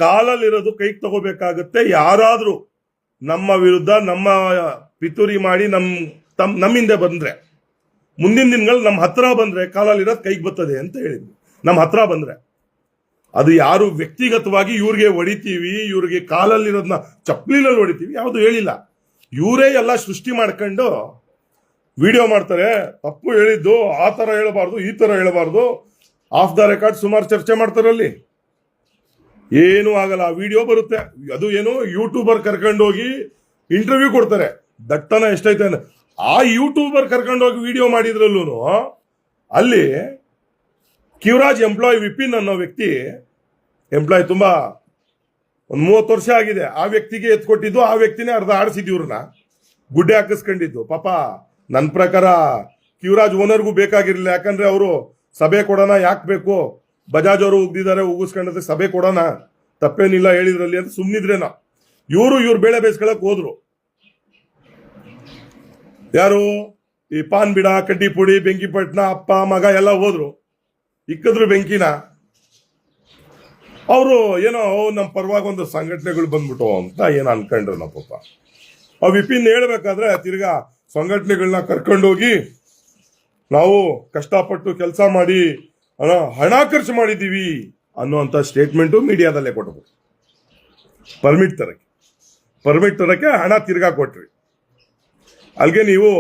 ಕಾಲಲ್ಲಿರೋದು ಕೈಗೆ ತಗೋಬೇಕಾಗತ್ತೆ. ಯಾರಾದ್ರೂ ನಮ್ಮ ವಿರುದ್ಧ ನಮ್ಮ ಪಿತೂರಿ ಮಾಡಿ ನಮ್ಮಿಂದ ಬಂದ್ರೆ, ಮುಂದಿನ ದಿನಗಳು ನಮ್ಮ ಹತ್ರ ಬಂದ್ರೆ ಕಾಲಲ್ಲಿರೋದು ಕೈಗೆ ಬರ್ತದೆ ಅಂತ ಹೇಳಿದ್ವಿ. ನಮ್ಮ ಹತ್ರ ಬಂದ್ರೆ ಅದು ಯಾರು ವ್ಯಕ್ತಿಗತವಾಗಿ ಇವ್ರಿಗೆ ಹೊಡಿತೀವಿ, ಇವ್ರಿಗೆ ಕಾಲಲ್ಲಿರೋದನ್ನ ಚಪ್ಪಲಿನಲ್ಲಿ ಹೊಡಿತೀವಿ ಯಾವುದು ಹೇಳಿಲ್ಲ. ಇವರೇ ಎಲ್ಲ ಸೃಷ್ಟಿ ಮಾಡ್ಕೊಂಡು ವಿಡಿಯೋ ಮಾಡ್ತಾರೆ. ತಪ್ಪು ಹೇಳಿದ್ದು ಆ ತರ ಹೇಳಬಾರ್ದು, ಈ ತರ ಹೇಳಬಾರ್ದು, ಆಫ್ ದ ರೆಕಾರ್ಡ್ ಸುಮಾರು ಚರ್ಚೆ ಮಾಡ್ತಾರಲ್ಲಿ. ಏನೂ ಆಗಲ್ಲ. ಆ ವಿಡಿಯೋ ಬರುತ್ತೆ, ಅದು ಏನು ಯೂಟ್ಯೂಬರ್ ಕರ್ಕೊಂಡೋಗಿ ಇಂಟರ್ವ್ಯೂ ಕೊಡ್ತಾರೆ. ದಟ್ಟನ ಎಷ್ಟೈತೆ ಅಂದ್ರೆ ಆ ಯೂಟ್ಯೂಬರ್ ಕರ್ಕೊಂಡೋಗಿ ವಿಡಿಯೋ ಮಾಡಿದ್ರಲ್ಲೂ ಅಲ್ಲಿ ಕಿವರಾಜ್ ಎಂಪ್ಲಾಯ್ ವಿಪಿನ್ ಅನ್ನೋ ವ್ಯಕ್ತಿ, ಎಂಪ್ಲಾಯ್ ತುಂಬಾ ಒಂದು 30 ವರ್ಷ ಆಗಿದೆ, ಆ ವ್ಯಕ್ತಿಗೆ ಎತ್ಕೊಟ್ಟಿದ್ದು, ಆ ವ್ಯಕ್ತಿನೇ ಅರ್ಧ ಆಡಿಸಿದ್ದು ಇವ್ರನ್ನ ಗುಡ್ಡೆ ಹಾಕಿಸ್ಕೊಂಡಿದ್ದು. ಪಾಪ ನನ್ನ ಪ್ರಕಾರ ಕಿವರಾಜ್ ಓನರ್ಗೂ ಬೇಕಾಗಿರ್ಲಿಲ್ಲ. ಯಾಕಂದ್ರೆ ಅವರು ಸಭೆ ಕೊಡೋಣ, ಯಾಕೆ ಬೇಕು, ಬಜಾಜ್ ಅವರು ಉಗ್ದಿದ್ದಾರೆ, ಉಗಿಸ್ಕೊಂಡ್ರೆ ಸಭೆ ಕೊಡೋಣ, ತಪ್ಪೇನಿಲ್ಲ ಹೇಳಿದ್ರಲ್ಲಿ ಅಂತ ಸುಮ್ಮನಿದ್ರೇನ. ಇವ್ರು ಬೇಳೆ ಬೇಯಿಸ್ಕೊಳಕ್ ಹೋದ್ರು. ಯಾರು ಈ ಪಾನ್ ಬಿಡ, ಕಡ್ಡಿ ಪುಡಿ, ಬೆಂಕಿಪಟ್ಟಣ, ಅಪ್ಪ ಮಗ ಎಲ್ಲ ಹೋದ್ರು, ಇಕ್ಕಿದ್ರು ಬೆಂಕಿನ. ಅವರು ಏನೋ ನಮ್ಮ ಪರವಾಗಿ ಒಂದು ಸಂಘಟನೆಗಳು ಬಂದ್ಬಿಟ್ಟು ಅಂತ ಏನೋ ಅನ್ಕೊಂಡ್ರು ನಮ್ಮ ಪಾಪ. ಆ ವಿಪಿನ್ ಹೇಳ್ಬೇಕಾದ್ರೆ ತಿರ್ಗಾ ಸಂಘಟನೆಗಳನ್ನ ಕರ್ಕೊಂಡೋಗಿ ನಾವು ಕಷ್ಟಪಟ್ಟು ಕೆಲಸ ಮಾಡಿ ಹಣ ಖರ್ಚು ಮಾಡಿದ್ದೀವಿ ಅನ್ನುವಂಥ ಸ್ಟೇಟ್ಮೆಂಟು ಮೀಡಿಯಾದಲ್ಲೇ ಕೊಟ್ಟರು. ಪರ್ಮಿಟ್ ತರಕ್ಕೆ ಹಣ ತಿರ್ಗಾ ಕೊಟ್ರಿ. ಅಲ್ಲಿಗೆ ನೀವು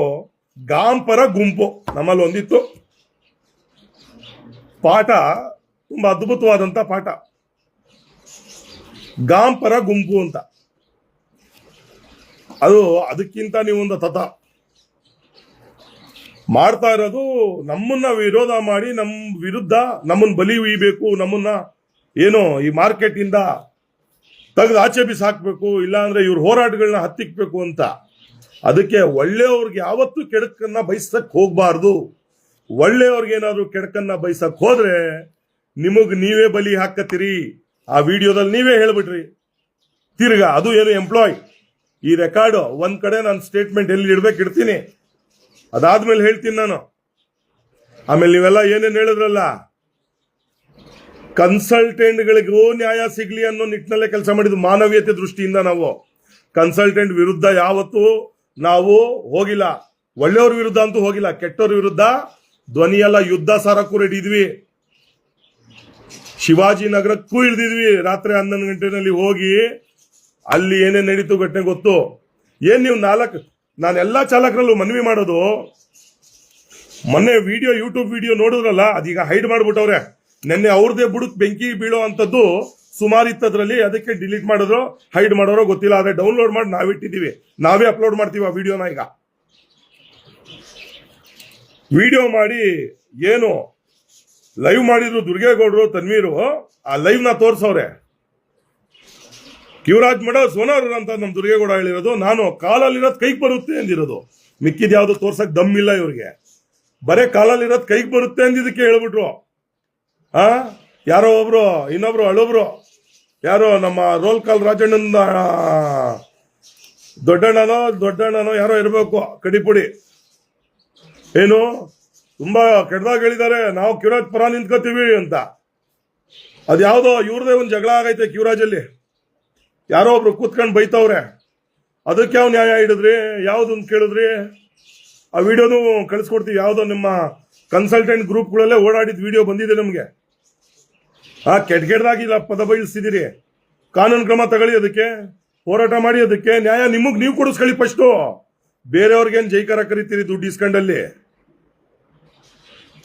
ಗಾಂಪರ ಗುಂಪು ನಮ್ಮಲ್ಲಿ ಒಂದಿತ್ತು ಪಾಠ, ತುಂಬಾ ಅದ್ಭುತವಾದಂತ ಪಾಠ, ಗಾಂಪರ ಗುಂಪು ಅಂತ. ಅದಕ್ಕಿಂತ ನೀವು ಒಂದು ತತ ಮಾಡ್ತಾ ಇರೋದು, ನಮ್ಮನ್ನ ವಿರೋಧ ಮಾಡಿ ನಮ್ಮ ವಿರುದ್ಧ ನಮ್ಮನ್ನ ಬಲಿ ಉಯ್ಬೇಕು, ನಮ್ಮನ್ನ ಏನೋ ಈ ಮಾರ್ಕೆಟ್ ಇಂದ ತೆಗೆದು ಆಚೆ ಬಿಸಾಕ್ಬೇಕು, ಇಲ್ಲಾಂದ್ರೆ ಇವ್ರ ಹೋರಾಟಗಳನ್ನ ಹತ್ತಿಕ್ಬೇಕು ಅಂತ. ಅದಕ್ಕೆ ಒಳ್ಳೆಯವ್ರಿಗೆ ಯಾವತ್ತೂ ಕೆಡಕನ್ನ ಬಯಸಕ್ ಹೋಗ್ಬಾರ್ದು. ಒಳ್ಳೆಯವ್ರಿಗೆ ಏನಾದ್ರು ಕೆಡಕನ್ನ ಬಯಸಕ್ ಹೋದ್ರೆ ನಿಮಗ್ ನೀವೇ ಬಲಿ ಹಾಕತ್ತೀರಿ. ಆ ವಿಡಿಯೋದಲ್ಲಿ ನೀವೇ ಹೇಳ್ಬಿಟ್ರಿ. ತಿರ್ಗಾ ಅದು ಏನು ಎಂಪ್ಲಾಯ್, ಈ ರೆಕಾರ್ಡ್ ಒಂದ್ ಕಡೆ ನಾನು ಸ್ಟೇಟ್ಮೆಂಟ್ ಎಲ್ಲಿ ಇಡ್ಬೇಕು ಇಡ್ತೀನಿ, ಅದಾದ್ಮೇಲೆ ಹೇಳ್ತೀನಿ ನಾನು. ಆಮೇಲೆ ನೀವೆಲ್ಲ ಏನೇನು ಹೇಳಿದ್ರಲ್ಲ, ಕನ್ಸಲ್ಟೆಂಟ್ಗಳಿಗೂ ನ್ಯಾಯ ಸಿಗ್ಲಿ ಅನ್ನೋ ನಿಟ್ಟಿನಲ್ಲೇ ಕೆಲಸ ಮಾಡಿದ್ದು ಮಾನವೀಯತೆ ದೃಷ್ಟಿಯಿಂದ. ನಾವು ಕನ್ಸಲ್ಟೆಂಟ್ ವಿರುದ್ಧ ಯಾವತ್ತೂ ನಾವು ಹೋಗಿಲ್ಲ, ಒಳ್ಳೆಯವ್ರ ವಿರುದ್ಧ ಅಂತೂ ಹೋಗಿಲ್ಲ. ಕೆಟ್ಟವ್ರ ವಿರುದ್ಧ ಧ್ವನಿಯೆಲ್ಲ ಯುದ್ಧ ಸಾರಕ್ಕೂ ರೆಡಿ ಇದ್ವಿ. ಶಿವಾಜಿನಗರಕ್ಕೂ ಇಳಿದಿದ್ವಿ. ರಾತ್ರಿ 11 ಗಂಟೆನಲ್ಲಿ ಹೋಗಿ ಅಲ್ಲಿ ಏನೇನು ನಡೀತು ಘಟನೆ ಗೊತ್ತು. ಏನ್ ನೀವು ನಾನೆಲ್ಲಾ ಚಾಲಕರಲ್ಲೂ ಮನವಿ ಮಾಡೋದು, ಮೊನ್ನೆ ವಿಡಿಯೋ ಯೂಟ್ಯೂಬ್ ವಿಡಿಯೋ ನೋಡಿದ್ರಲ್ಲ, ಅದೀಗ ಹೈಡ್ ಮಾಡ್ಬಿಟ್ಟವ್ರೆ. ನೆನ್ನೆ ಅವ್ರದೇ ಬುಡಕ್ ಬೆಂಕಿ ಬೀಳೋ ಅಂತದ್ದು ಸುಮಾರು ಇತ್ತದ್ರಲ್ಲಿ, ಅದಕ್ಕೆ ಡಿಲೀಟ್ ಮಾಡಿದ್ರು, ಹೈಡ್ ಮಾಡೋರೋ ಗೊತ್ತಿಲ್ಲ. ಆದ್ರೆ ಡೌನ್ಲೋಡ್ ಮಾಡಿ ನಾವಿಟ್ಟಿದ್ದೀವಿ, ನಾವೇ ಅಪ್ಲೋಡ್ ಮಾಡ್ತೀವಿ ಆ ವಿಡಿಯೋನ. ಈಗ ವಿಡಿಯೋ ಮಾಡಿ ಏನು ಲೈವ್ ಮಾಡಿದ್ರು ದುರ್ಗೇಗೌಡರು, ತನ್ವೀರು, ಆ ಲೈವ್ ನ ತೋರ್ಸವ್ರೆ. ಕಿವರಾಜ್ ಮಠ ಸೋನಾರ್ ಅಂತ ನಮ್ ದುರ್ಗೇಗೌಡ ಹೇಳಿರೋದು, ನಾನು ಕಾಲಲ್ಲಿರೋದ್ ಕೈಗೆ ಬರುತ್ತೆ ಅಂದಿರೋದು. ಮಿಕ್ಕಿದ್ ಯಾವ್ದು ತೋರ್ಸಕ್ ದಮ್ ಇಲ್ಲ ಇವ್ರಿಗೆ, ಬರೇ ಕಾಲಲ್ಲಿರೋದ್ ಕೈಗೆ ಬರುತ್ತೆ ಅಂದಿದ್ದಕ್ಕೆ ಹೇಳ್ಬಿಟ್ರು. ಯಾರೋ ಒಬ್ರು, ಇನ್ನೊಬ್ರು ಅಳೊಬ್ರು, ಯಾರೋ ನಮ್ಮ ರೋಲ್ ಕಾಲ್ ರಾಜಣ್ಣನ ದೊಡ್ಡಣ್ಣನೋ ಯಾರೋ ಇರ್ಬೇಕು, ಕಡಿಪುಡಿ, ಏನು ತುಂಬಾ ಕೆಟ್ಟದಾಗ ಹೇಳಿದ್ದಾರೆ, ನಾವು ಕಿವರಾಜ್ ಪರ ನಿಂತ್ಕೋತೀವಿ ಅಂತ. ಅದ್ಯಾವುದೋ ಇವ್ರದೇ ಒಂದು ಜಗಳ ಆಗೈತೆ ಕಿವರಾಜಲ್ಲಿ, ಯಾರೋ ಒಬ್ರು ಕೂತ್ಕೊಂಡು ಬೈತವ್ರೆ. ಅದಕ್ಕೆ ಯಾವ ನ್ಯಾಯ ಹಿಡಿದ್ರಿ, ಯಾವ್ದೊಂದು ಕೇಳಿದ್ರಿ? ಆ ವಿಡಿಯೋನು ಕಳಿಸ್ಕೊಡ್ತೀವಿ. ಯಾವುದೋ ನಿಮ್ಮ ಕನ್ಸಲ್ಟೆಂಟ್ ಗ್ರೂಪ್ಗಳಲ್ಲೇ ಓಡಾಡಿದ ವಿಡಿಯೋ ಬಂದಿದೆ ನಮಗೆ. ಕೆಟ್ಟದಾಗಿಲ್ಲ ಪದ ಬಯಲಿಸ್ತಿದ್ದೀರಿ. ಕಾನೂನು ಕ್ರಮ ತಗೊಳ್ಳಿ, ಅದಕ್ಕೆ ಹೋರಾಟ ಮಾಡಿ, ಅದಕ್ಕೆ ನ್ಯಾಯ ನಿಮಗ್ ನೀವು ಕೊಡಿಸ್ಕೊಳ್ಳಿ ಫಸ್ಟು. ಬೇರೆಯವ್ರಿಗೇನು ಜೈಕಾರ ಕರಿತೀರಿ ದುಡ್ಡು ಇಸ್ಕೊಂಡಲ್ಲಿ?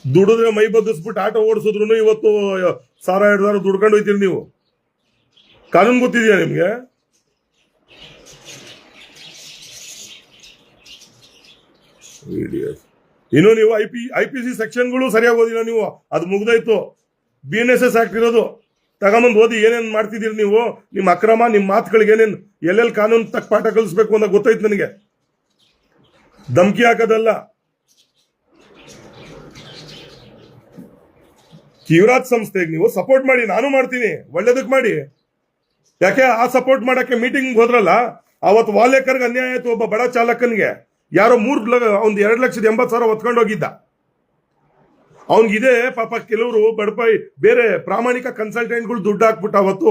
ದುಡಿದ್ರೆ ಮೈ ಬದಿಸ್ಬಿಟ್ಟು ಆಟೋ ಓಡಿಸಿದ್ರು ಇವತ್ತು 1,000-2,000 ದುಡ್ಕೊಂಡು ಹೋಯ್ತೀರಿ ನೀವು. ಕಾನೂನು ಗೊತ್ತಿದೆಯಾ ನಿಮ್ಗೆ? ಇನ್ನು ನೀವು IPC ಸೆಕ್ಷನ್ಗಳು ಸರಿಯಾಗಿ ಓದಿಲ್ಲ ನೀವು. ಅದು ಮುಗ್ದಾಯ್ತು. BNSS ಆಕ್ಟ್ ಇರೋದು ತಗೊಂಬಂದು ಓದಿ ಏನೇನ್ ಮಾಡ್ತಿದ್ದೀರಿ ನೀವು. ನಿಮ್ಮ ಅಕ್ರಮ, ನಿಮ್ಮ ಮಾತುಗಳಿಗೆ ಏನೇನು ಎಲ್ಲೆಲ್ಲಿ ಕಾನೂನು ತಕ್ಕ ಪಾಠ ಕಲಿಸ್ಬೇಕು ಅಂತ ಗೊತ್ತಾಯ್ತು ನನಗೆ. ಧಮಕಿ ಹಾಕೋದಲ್ಲ. ಕಿವರಾಜ್ ಸಂಸ್ಥೆಗೆ ನೀವು ಸಪೋರ್ಟ್ ಮಾಡಿ, ನಾನು ಮಾಡ್ತೀನಿ, ಒಳ್ಳೇದಕ್ಕೆ ಮಾಡಿ. ಯಾಕೆ ಆ ಸಪೋರ್ಟ್ ಮಾಡಕ್ಕೆ ಮೀಟಿಂಗ್ ಹೋದ್ರಲ್ಲ, ಅವತ್ತು ವಾಲೇಕರ್ಗೆ ಅನ್ಯಾಯ ಆಯ್ತು. ಒಬ್ಬ ಬಡ ಚಾಲಕನಿಗೆ ಯಾರೋ 2,80,000 ಹೊತ್ಕೊಂಡು ಹೋಗಿದ್ದ. ಅವನಿಗಿದೆ ಪಾಪ. ಕೆಲವರು ಬಡಪಾಯಿ ಬೇರೆ ಪ್ರಾಮಾಣಿಕ ಕನ್ಸಲ್ಟೆಂಟ್ಗಳು ದುಡ್ಡು ಹಾಕ್ಬಿಟ್ಟು ಅವತ್ತು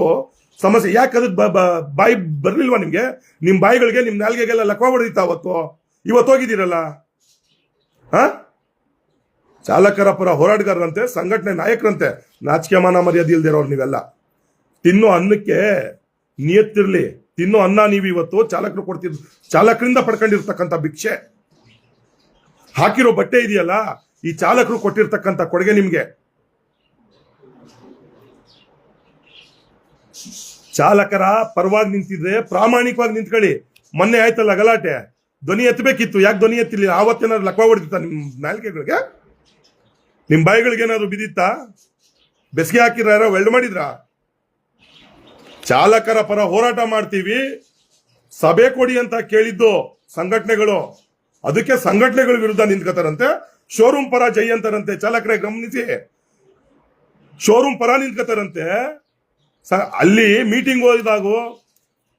ಸಮಸ್ಯೆ. ಯಾಕೆ ಅದಕ್ಕೆ ಬಾಯಿ ಬರ್ಲಿಲ್ವಾ ನಿಮ್ಗೆ? ನಿಮ್ ಬಾಯಿಗಳಿಗೆ, ನಿಮ್ ನಾಲ್ಗೆಗೆಲ್ಲ ಲಕ್ವ ಹೊಡೆದಿತ್ತ ಅವತ್ತು? ಇವತ್ತು ಹೋಗಿದ್ದೀರಲ್ಲ. ಚಾಲಕರ ಪರ ಹೋರಾಟಗಾರರಂತೆ, ಸಂಘಟನೆ ನಾಯಕರಂತೆ, ನಾಚಿಕೆ ಮಾನ ಮರ್ಯಾದೆ ಇಲ್ದಿರೋರು ನೀವೆಲ್ಲ. ತಿನ್ನೋ ಅನ್ನಕ್ಕೆ ನಿಯತ್ತಿರ್ಲಿ. ತಿನ್ನೋ ಅನ್ನ ನೀವು ಇವತ್ತು ಚಾಲಕರು ಕೊಡ್ತಿದ್, ಚಾಲಕರಿಂದ ಪಡ್ಕೊಂಡಿರ್ತಕ್ಕಂಥ ಭಿಕ್ಷೆ, ಹಾಕಿರೋ ಬಟ್ಟೆ ಇದೆಯಲ್ಲ, ಈ ಚಾಲಕರು ಕೊಟ್ಟಿರ್ತಕ್ಕಂಥ ಕೊಡುಗೆ ನಿಮ್ಗೆ. ಚಾಲಕರ ಪರವಾಗಿ ನಿಂತಿದ್ರೆ ಪ್ರಾಮಾಣಿಕವಾಗಿ ನಿಂತ್ಕೊಳ್ಳಿ. ಮೊನ್ನೆ ಆಯ್ತಲ್ಲ ಗಲಾಟೆ, ಧ್ವನಿ ಎತ್ತಬೇಕಿತ್ತು, ಯಾಕೆ ಧ್ವನಿ ಎತ್ತಿಲ್ಲ? ಆವತ್ತೇನಾದ್ರು ಲಕ್ವ ಹೊಡೆದಿತ್ತ ನಿಮ್ ನಾಲ್ಕೆಗಳಿಗೆ, ನಿಮ್ ಬಾಯಿಗಳಿಗೆ ಏನಾದ್ರು ಬಿದ್ದಿತ್ತಾ? ಬೆಸ್ಗೆ ಹಾಕಿರ, ಯಾರೋ ವೆಲ್ಡ್ ಮಾಡಿದ್ರ? ಚಾಲಕರ ಪರ ಹೋರಾಟ ಮಾಡ್ತೀವಿ, ಸಭೆ ಕೊಡಿ ಅಂತ ಕೇಳಿದ್ದು ಸಂಘಟನೆಗಳು, ಅದಕ್ಕೆ ಸಂಘಟನೆಗಳ ವಿರುದ್ಧ ನಿಂತ್ಕೋತಾರಂತೆ. ಶೋರೂಮ್ ಪರ ಜೈ ಅಂತಾರಂತೆ. ಚಾಲಕರೇ ಗಮನಿಸಿ, ಶೋರೂಮ್ ಪರ ನಿಂತ್ಕೋತಾರಂತೆ. ಅಲ್ಲಿ ಮೀಟಿಂಗ್ ಹೋದಾಗ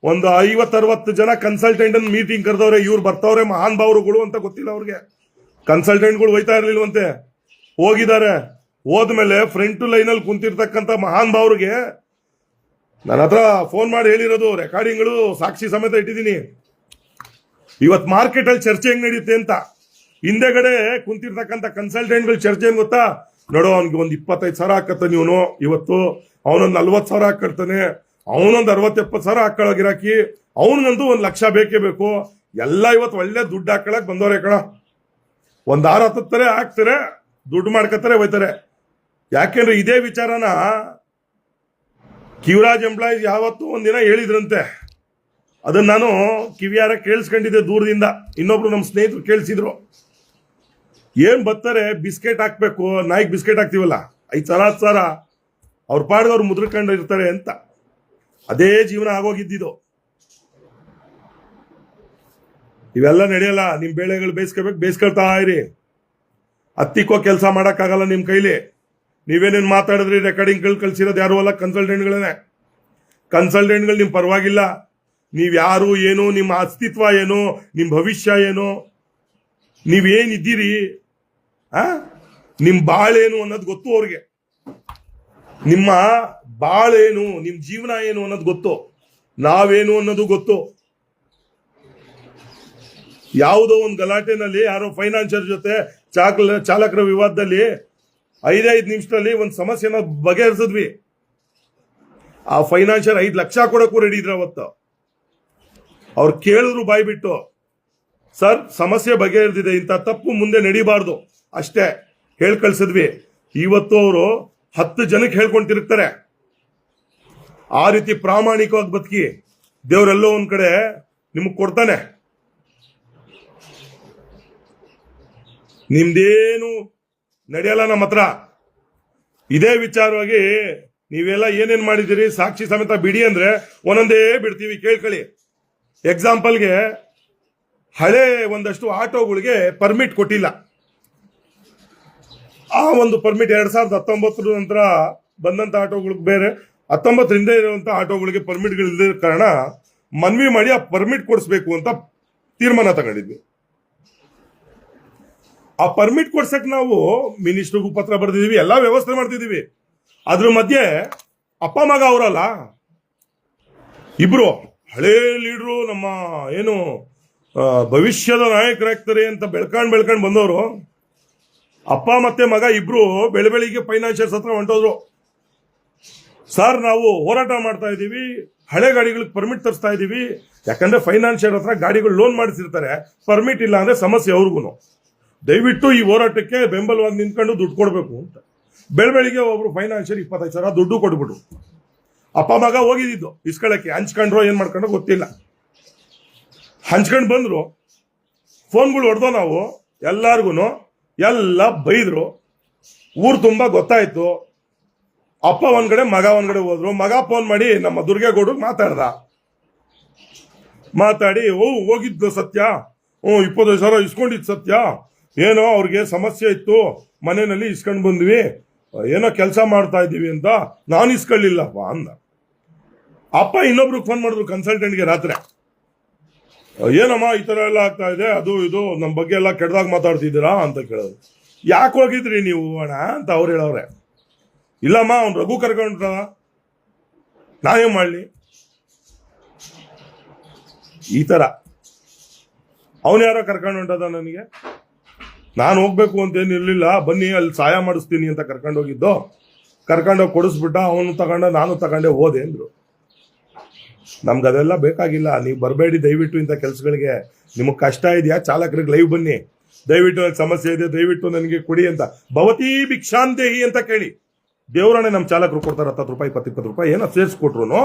ಒಂದು 50-60 ಜನ ಕನ್ಸಲ್ಟೆಂಟ್ ಮೀಟಿಂಗ್ ಕರೆದವ್ರೆ, ಇವ್ರು ಬರ್ತವ್ರೆ ಮಹಾನ್ ಭಾವರುಗಳು ಅಂತ ಗೊತ್ತಿಲ್ಲ ಅವ್ರಿಗೆ. ಕನ್ಸಲ್ಟೆಂಟ್ಗಳು ಹೋಯ್ತಾ ಇರ್ಲಿಲ್ವಂತೆ, ಹೋಗಿದ್ದಾರೆ. ಹೋದ್ಮೇಲೆ ಫ್ರಂಟ್ ಲೈನಲ್ಲಿ ಕುಂತಿರ್ತಕ್ಕಂಥ ಮಹಾನ್ ಭಾವರಿಗೆ ನನ್ನ ಹತ್ರ ಫೋನ್ ಮಾಡಿ ಹೇಳಿರೋದು, ರೆಕಾರ್ಡಿಂಗ್ಗಳು ಸಾಕ್ಷಿ ಸಮೇತ ಇಟ್ಟಿದ್ದೀನಿ. ಇವತ್ತು ಮಾರ್ಕೆಟ್ ಅಲ್ಲಿ ಚರ್ಚೆ ಹೆಂಗ್ ನಡೆಯುತ್ತೆ ಅಂತ. ಹಿಂದೆಗಡೆ ಕುಂತಿರ್ತಕ್ಕಂಥ ಕನ್ಸಲ್ಟೆಂಟ್ಗಳು ಚರ್ಚೆ ಏನ್ ಗೊತ್ತಾ? ನೋಡೋ, ಅವ್ನಿಗೆ ಒಂದು 25,000 ಹಾಕತ್ತಾನೆ ಇವನು, ಇವತ್ತು ಅವನೊಂದು 40,000 ಹಾಕಿರ್ತಾನೆ, ಅವನೊಂದು 60-70,000 ಹಾಕೊಳ್ಳೋ ಗಿರಾಕಿ, ಅವನಿಗಂತೂ 1,00,000 ಬೇಕೇ ಬೇಕು. ಎಲ್ಲ ಇವತ್ತು ಒಳ್ಳೆ ದುಡ್ಡು ಹಾಕೊಳಕ್ ಬಂದವ್ರೆ ಕಣ. ಒಂದ್ 6 ಹತ್ತಾರೆ ಹಾಕ್ತಾರೆ, ದುಡ್ಡು ಮಾಡ್ಕೊತಾರೆ, ಹೋಯ್ತಾರೆ. ಯಾಕೆಂದ್ರೆ ಇದೇ ವಿಚಾರನ ಕಿವರಾಜ್ ಎಂಪ್ಲಾಯೀಸ್ ಯಾವತ್ತೂ ಒಂದಿನ ಹೇಳಿದ್ರಂತೆ. ಅದನ್ನ ನಾನು ಕಿವಿಯಾರ ಕೇಳಿಸ್ಕೊಂಡಿದ್ದೆ ದೂರದಿಂದ. ಇನ್ನೊಬ್ರು ನಮ್ಮ ಸ್ನೇಹಿತರು ಕೇಳಿಸಿದ್ರು. ಏನ್ ಬರ್ತಾರೆ, ಬಿಸ್ಕೆಟ್ ಹಾಕ್ಬೇಕು, ನಾಯಿಗೆ ಬಿಸ್ಕೆಟ್ ಹಾಕ್ತಿವಲ್ಲ, 5,000 ಅವ್ರ ಪಾಡ್ದವ್ರು ಮುದ್ರಕೊಂಡು ಇರ್ತಾರೆ ಅಂತ. ಅದೇ ಜೀವನ ಆಗೋಗಿದ್ದಿದ್ದು. ಇವೆಲ್ಲ ನಡೆಯಲ್ಲ. ನಿಮ್ ಬೇಳೆಗಳು ಬೇಯಿಸ್ಕೋಬೇಕು, ಬೇಯಿಸ್ಕೊಳ್ತಾ ಇರಿ. ಹತ್ತಿಕ್ಕೋ ಕೆಲಸ ಮಾಡಕ್ಕಾಗಲ್ಲ ನಿಮ್ ಕೈಲಿ. ನೀವೇನೇನ್ ಮಾತಾಡಿದ್ರಿ, ರೆಕಾರ್ಡಿಂಗ್ ಕಳ್ಸಿರೋದು ಯಾರು ಅಲ್ಲ, ಕನ್ಸಲ್ಟೆಂಟ್ಗಳೇ. ಕನ್ಸಲ್ಟೆಂಟ್ಗಳು ನಿಮ್ ಪರವಾಗಿಲ್ಲ. ನೀವ್ ಯಾರು, ಏನು, ನಿಮ್ಮ ಅಸ್ತಿತ್ವ ಏನು, ನಿಮ್ ಭವಿಷ್ಯ ಏನು, ನೀವೇನಿದ್ದೀರಿ, ನಿಮ್ ಬಾಳೇನು ಅನ್ನೋದು ಗೊತ್ತು ಅವ್ರಿಗೆ. ನಿಮ್ಮ ಬಾಳೇನು, ನಿಮ್ ಜೀವನ ಏನು ಅನ್ನೋದು ಗೊತ್ತು. ನಾವೇನು ಅನ್ನೋದು ಗೊತ್ತು. ಯಾವುದೋ ಒಂದು ಗಲಾಟೆನಲ್ಲಿ ಯಾರೋ ಫೈನಾನ್ಷಿಯರ್ ಜೊತೆ ಚಾಲಕರ ವಿವಾದದಲ್ಲಿ 5 ನಿಮಿಷದಲ್ಲಿ ಒಂದು ಸಮಸ್ಯೆನ ಬಗೆಹರಿಸಿದ್ವಿ. ಆ ಫೈನಾನ್ಷಿಯರ್ 5 ಲಕ್ಷ ಕೊಡಕ್ಕೂ ರೆಡಿ ಇದ್ರ ಅವತ್ತು. ಅವ್ರು ಕೇಳಿದ್ರು ಬಾಯ್ ಬಿಟ್ಟು, ಸರ್ ಸಮಸ್ಯೆ ಬಗೆಹರಿದಿದೆ, ಇಂಥ ತಪ್ಪು ಮುಂದೆ ನಡೀಬಾರ್ದು ಅಷ್ಟೇ ಹೇಳ್ ಕಳ್ಸಿದ್ವಿ. ಇವತ್ತು ಅವರು 10 ಜನಕ್ಕೆ ಹೇಳ್ಕೊಂಡು ತಿರುಗ್ತಾರೆ. ಆ ರೀತಿ ಪ್ರಾಮಾಣಿಕವಾಗಿ ಬದುಕಿ, ದೇವರೆಲ್ಲೋ ಒಂದ್ ಕಡೆ ನಿಮಗ್ ಕೊಡ್ತಾನೆ. ನಿಮ್ದೇನು ನಡೆಯಲ್ಲ ನಮ್ಮ ಹತ್ರ. ಇದೇ ವಿಚಾರವಾಗಿ ನೀವೆಲ್ಲ ಏನೇನ್ ಮಾಡಿದಿರಿ ಸಾಕ್ಷಿ ಸಮೇತ ಬಿಡಿ ಅಂದ್ರೆ ಒಂದೊಂದೇ ಬಿಡ್ತೀವಿ, ಕೇಳ್ಕೊಳ್ಳಿ. ಎಕ್ಸಾಂಪಲ್ಗೆ, ಹಳೆ ಒಂದಷ್ಟು ಆಟೋಗಳಿಗೆ ಪರ್ಮಿಟ್ ಕೊಟ್ಟಿಲ್ಲ. ಆ ಒಂದು ಪರ್ಮಿಟ್ 2019 ನಂತರ ಬಂದಂತ ಆಟೋಗಳಿಗೆ ಬೇರೆ, 19 ಹಿಂದೆ ಇರುವಂತ ಆಟೋಗಳಿಗೆ ಪರ್ಮಿಟ್ಗಳು ಇಲ್ಲದ ಕಾರಣ ಮನವಿ ಮಾಡಿ ಆ ಪರ್ಮಿಟ್ ಕೊಡಿಸ್ಬೇಕು ಅಂತ ತೀರ್ಮಾನ ತಗೊಂಡಿದ್ವಿ. ಆ ಪರ್ಮಿಟ್ ಕೊಡ್ಸಕ್ ನಾವು ಮಿನಿಸ್ಟರ್ಗೂ ಪತ್ರ ಬರೆದಿದೀವಿ, ಎಲ್ಲಾ ವ್ಯವಸ್ಥೆ ಮಾಡ್ತಿದೀವಿ. ಅದ್ರ ಮಧ್ಯೆ ಅಪ್ಪ ಮಗ ಅವರಲ್ಲ ಇಬ್ರು ಹಳೇ ಲೀಡ್ರು, ನಮ್ಮ ಏನು ಭವಿಷ್ಯದ ನಾಯಕರಾಗ್ತಾರೆ ಅಂತ ಬೆಳ್ಕೊಂಡ್ ಬಂದವರು, ಅಪ್ಪ ಮತ್ತೆ ಮಗ ಇಬ್ರು ಬೆಳಬೆಳಿಗ್ಗೆ ಫೈನಾನ್ಷಿಯರ್ಸ್ ಹತ್ರ ಹೊಂಟೋದ್ರು. ಸರ್ ನಾವು ಹೋರಾಟ ಮಾಡ್ತಾ ಇದೀವಿ, ಹಳೆ ಗಾಡಿಗಳಿಗೆ ಪರ್ಮಿಟ್ ತರಿಸ್ತಾ ಇದೀವಿ, ಯಾಕಂದ್ರೆ ಫೈನಾನ್ಷಿಯರ್ ಹತ್ರ ಗಾಡಿಗಳು ಲೋನ್ ಮಾಡಿಸಿರ್ತಾರೆ, ಪರ್ಮಿಟ್ ಇಲ್ಲ ಅಂದ್ರೆ ಸಮಸ್ಯೆ ಅವ್ರಿಗೂ. ದಯವಿಟ್ಟು ಈ ಹೋರಾಟಕ್ಕೆ ಬೆಂಬಲವಾಗಿ ನಿಂತ್ಕೊಂಡು ದುಡ್ಡು ಕೊಡಬೇಕು ಅಂತ. ಬೆಳಬೆಳಿಗ್ಗೆ ಒಬ್ರು ಫೈನಾನ್ಷಿಯರ್ 25,000 ದುಡ್ಡು ಕೊಟ್ಬಿಟ್ರು. ಅಪ್ಪ ಮಗ ಹೋಗಿದ್ದು ಇಸ್ಕೊಳಕ್ಕೆ, ಹಂಚ್ಕೊಂಡ್ರೋ ಏನ್ ಮಾಡ್ಕೊಂಡ್ರೋ ಗೊತ್ತಿಲ್ಲ. ಹಂಚ್ಕೊಂಡ್ ಬಂದ್ರು, ಫೋನ್ಗಳು ಹೊಡೆದೋ ನಾವು ಎಲ್ಲಾರ್ಗು, ಎಲ್ಲ ಬೈದ್ರು. ಊರು ತುಂಬಾ ಗೊತ್ತಾಯ್ತು. ಅಪ್ಪ ಒಂದ್ಗಡೆ ಮಗ ಒಂದ್ಗಡೆ ಹೋದ್ರು. ಮಗ ಫೋನ್ ಮಾಡಿ ನಮ್ಮ ದುರ್ಗೇಗೌಡ್ರಿಗೆ ಮಾತಾಡಿ ಹೋಗಿದ್ದು ಸತ್ಯ, 25,000 ಇಸ್ಕೊಂಡಿದ್ ಸತ್ಯ, ಏನೋ ಅವ್ರಿಗೆ ಸಮಸ್ಯೆ ಇತ್ತು, ಮನೆಯಲ್ಲಿ ಇಸ್ಕೊಂಡ್ ಬಂದ್ವಿ, ಏನೋ ಕೆಲಸ ಮಾಡ್ತಾ ಇದ್ದೀವಿ ಅಂತ, ನಾನು ಇಸ್ಕೊಳ್ಳಿಲ್ಲಪ್ಪ ಅಂದ. ಅಪ್ಪ ಇನ್ನೊಬ್ರಿಗೆ ಫೋನ್ ಮಾಡಿದ್ರು ಕನ್ಸಲ್ಟೆಂಟ್ಗೆ ರಾತ್ರಿ, ಏನಮ್ಮ ಈ ತರ ಎಲ್ಲ ಆಗ್ತಾ ಇದೆ, ಅದು ಇದು ನಮ್ಮ ಬಗ್ಗೆ ಎಲ್ಲ ಕೆಟ್ಟದಾಗ ಮಾತಾಡ್ತಿದ್ದೀರಾ ಅಂತ ಕೇಳೋದು. ಯಾಕೆ ಹೋಗಿದ್ರಿ ನೀವು ಅಣ್ಣ ಅಂತ ಅವ್ರು ಹೇಳವ್ರೆ. ಇಲ್ಲಮ್ಮ ಅವ್ನು ರಘು ಕರ್ಕೊಂಡ್ರ, ನಾವೇನ್ ಮಾಡ್ಲಿ, ಈ ತರ. ಅವನು ಯಾರೋ ಕರ್ಕೊಂಡು ಹೊಂಟದ, ನನಗೆ ನಾನು ಹೋಗ್ಬೇಕು ಅಂತ ಏನಿರ್ಲಿಲ್ಲ, ಬನ್ನಿ ಅಲ್ಲಿ ಸಹಾಯ ಮಾಡಿಸ್ತೀನಿ ಅಂತ ಕರ್ಕೊಂಡೋಗಿದ್ದು. ಕರ್ಕೊಂಡೋಗಿ ಕೊಡಿಸ್ಬಿಟ್ಟ, ಅವನು ತಗೊಂಡ, ನಾನು ತಗೊಂಡೆ ಹೋದೆ ಅಂದ್ರು. ನಮ್ಗೆ ಅದೆಲ್ಲ ಬೇಕಾಗಿಲ್ಲ, ನೀವು ಬರಬೇಡಿ ದಯವಿಟ್ಟು ಇಂಥ ಕೆಲಸಗಳಿಗೆ. ನಿಮಗೆ ಕಷ್ಟ ಇದೆಯಾ, ಚಾಲಕರಿಗೆ ಲೈವ್ ಬನ್ನಿ, ದಯವಿಟ್ಟು ನನಗೆ ಸಮಸ್ಯೆ ಇದೆ, ದಯವಿಟ್ಟು ನನಗೆ ಕೊಡಿ ಅಂತ. ಭವತಿ ಭಿಕ್ಷಾಂದೇಹಿ ಅಂತ ಕೇಳಿ, ದೇವರಾಣೆ ನಮ್ಮ ಚಾಲಕರು ಕೊಡ್ತಾರೆ 10 ರೂಪಾಯಿ 20 ರೂಪಾಯಿ ಏನೋ ಸೇರಿಸ್ಕೊಟ್ರು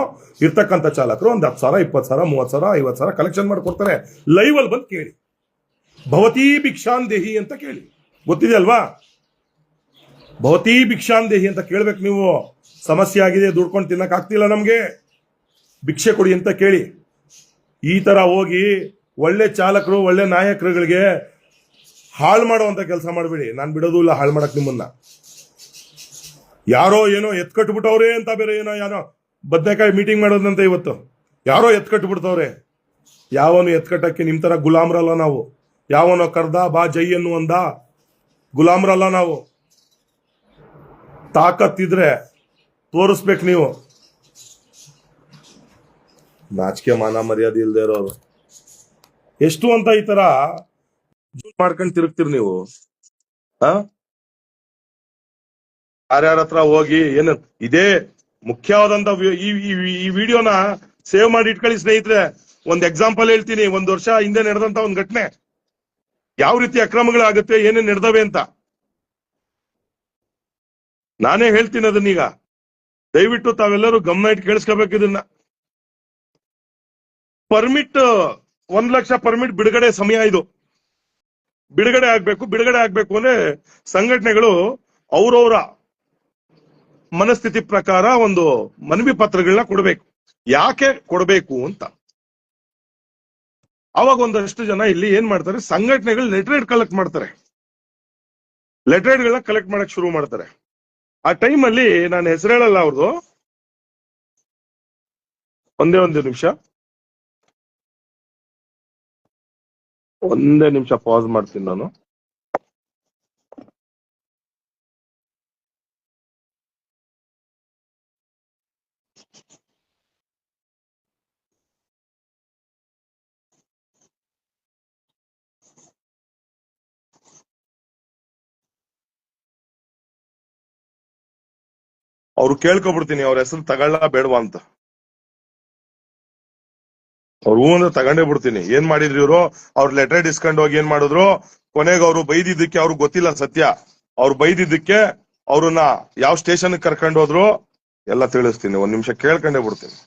ಇರ್ತಕ್ಕಂಥ ಚಾಲಕರು ಒಂದು 10 ಸಾವಿರ 20 ಸಾವಿರ 30 ಸಾವಿರ 50 ಸಾವಿರ ಕಲೆಕ್ಷನ್ ಮಾಡಿಕೊಡ್ತಾರೆ. ಲೈವ್ ಅಲ್ಲಿ ಬಂದು ಕೇಳಿ, ಭವತೀ ಭಿಕ್ಷಾನ್ ದೇಹಿ ಅಂತ ಕೇಳಿ, ಗೊತ್ತಿದೆ ಅಲ್ವಾ? ಭವತೀ ಭಿಕ್ಷಾನ್ ದೇಹಿ ಅಂತ ಕೇಳ್ಬೇಕು ನೀವು. ಸಮಸ್ಯೆ ಆಗಿದೆ, ದುಡ್ಕೊಂಡು ತಿನ್ನಕ್ ಆಗ್ತಿಲ್ಲ ನಮ್ಗೆ, ಭಿಕ್ಷೆ ಕೊಡಿ ಅಂತ ಕೇಳಿ. ಈ ತರ ಹೋಗಿ ಒಳ್ಳೆ ಚಾಲಕರು ಒಳ್ಳೆ ನಾಯಕರುಗಳಿಗೆ ಹಾಳು ಮಾಡುವಂತ ಕೆಲಸ ಮಾಡಬೇಡಿ. ನಾನು ಬಿಡೋದು ಇಲ್ಲ ಹಾಳು ಮಾಡಕ್ ನಿಮ್ಮನ್ನ. ಯಾರೋ ಏನೋ ಎತ್ಕಟ್ಬಿಟ್ಟವ್ರೆ ಅಂತ ಬೇರೆ ಯಾರೋ ಬದನೆಕಾಯಿ ಮೀಟಿಂಗ್ ಮಾಡೋದಂತ ಇವತ್ತು ಯಾರೋ ಎತ್ಕಟ್ಬಿಡ್ತವ್ರೆ. ಯಾವನು ಎತ್ಕಟ್ಟಕ್ಕೆ ನಿಮ್ ತರ ಗುಲಾಮ್ರಲ್ಲ ನಾವು. ಯಾವನೋ ಕರ್ದ ಬಾ ಜೈ ಅನ್ನುವಂದ ಗುಲಾಮ್ರಲ್ಲ ನಾವು. ತಾಕತ್ತಿದ್ರೆ ತೋರಿಸ್ಬೇಕು ನೀವು. ನಾಚಿಕೆ ಮಾನ ಮರ್ಯಾದೆ ಇಲ್ದೇ ಇರೋರು ಎಷ್ಟು ಅಂತ ಈ ತರ ಮಾಡ್ಕೊಂಡು ತಿರುಗ್ತೀರಿ ನೀವು. ಯಾರ್ಯಾರ ಹತ್ರ ಹೋಗಿ ಏನು ಇದೇ ಮುಖ್ಯವಾದಂತ ಈ ವಿಡಿಯೋನ ಸೇವ್ ಮಾಡಿ ಇಟ್ಕೊಳ್ಳಿ ಸ್ನೇಹಿತರೆ. ಒಂದ್ ಎಕ್ಸಾಂಪಲ್ ಹೇಳ್ತೀನಿ. 1 ವರ್ಷ ಹಿಂದೆ ನಡೆದಂತ ಒಂದ್ ಘಟನೆ, ಯಾವ ರೀತಿ ಅಕ್ರಮಗಳಾಗುತ್ತೆ, ಏನೇನ್ ನಡೆದವೆ ಅಂತ ನಾನೇ ಹೇಳ್ತೀನಿ ಅದನ್ನೀಗ. ದಯವಿಟ್ಟು ತಾವೆಲ್ಲರೂ ಗಮನ ಇಟ್ಟು ಕೇಳಿಸ್ಕೋಬೇಕು ಇದನ್ನ. ಪರ್ಮಿಟ್ 1 ಲಕ್ಷ ಪರ್ಮಿಟ್ ಬಿಡುಗಡೆ ಸಮಯ ಇದು. ಬಿಡುಗಡೆ ಆಗ್ಬೇಕು ಅಂದ್ರೆ ಸಂಘಟನೆಗಳು ಅವರವರ ಮನಸ್ಥಿತಿ ಪ್ರಕಾರ ಒಂದು ಮನವಿ ಪತ್ರಗಳನ್ನ ಕೊಡಬೇಕು. ಯಾಕೆ ಕೊಡಬೇಕು ಅಂತ ಅವಾಗ ಒಂದಷ್ಟು ಜನ ಇಲ್ಲಿ ಏನ್ ಮಾಡ್ತಾರೆ, ಸಂಘಟನೆಗಳು ಲೆಟರ್ ಕಲೆಕ್ಟ್ ಮಾಡ್ತಾರೆ. ಲೆಟರ್ಗಳನ್ನ ಕಲೆಕ್ಟ್ ಮಾಡಕ್ ಶುರು ಮಾಡ್ತಾರೆ. ಆ ಟೈಮ್ ಅಲ್ಲಿ ನಾನು ಹೆಸರು ಹೇಳಲ್ಲ ಅವ್ರದ್ದು, ಒಂದೇ ನಿಮಿಷ ಪಾಸ್ ಮಾಡ್ತೀನಿ ನಾನು. ಅವ್ರು ಕೇಳ್ಕೊಬಿಡ್ತೀನಿ ಅವ್ರ ಹೆಸರು ತಗೊಳ್ಳ ಬೇಡವಾ ಅಂತ. ಅವ್ರು ಹೂ ಅಂದ್ರೆ ತಗೊಂಡೇ ಬಿಡ್ತೀನಿ. ಏನ್ ಮಾಡಿದ್ರು ಇವರು? ಅವ್ರ ಲೆಟರ್ ಇಸ್ಕೊಂಡು ಹೋಗಿ ಏನ್ ಮಾಡಿದ್ರು, ಕೊನೆಗೆ ಅವ್ರು ಬೈದಿದ್ದಕ್ಕೆ ಅವ್ರಿಗೆ ಗೊತ್ತಿಲ್ಲ ಸತ್ಯ. ಅವ್ರು ಬೈದಿದ್ದಕ್ಕೆ ಅವ್ರನ್ನ ಯಾವ ಸ್ಟೇಷನ್ ಕರ್ಕೊಂಡು ಹೋದ್ರು ಎಲ್ಲ ತಿಳಿಸ್ತೀನಿ. 1 ನಿಮಿಷ ಕೇಳ್ಕೊಂಡೇ ಬಿಡ್ತೀನಿ.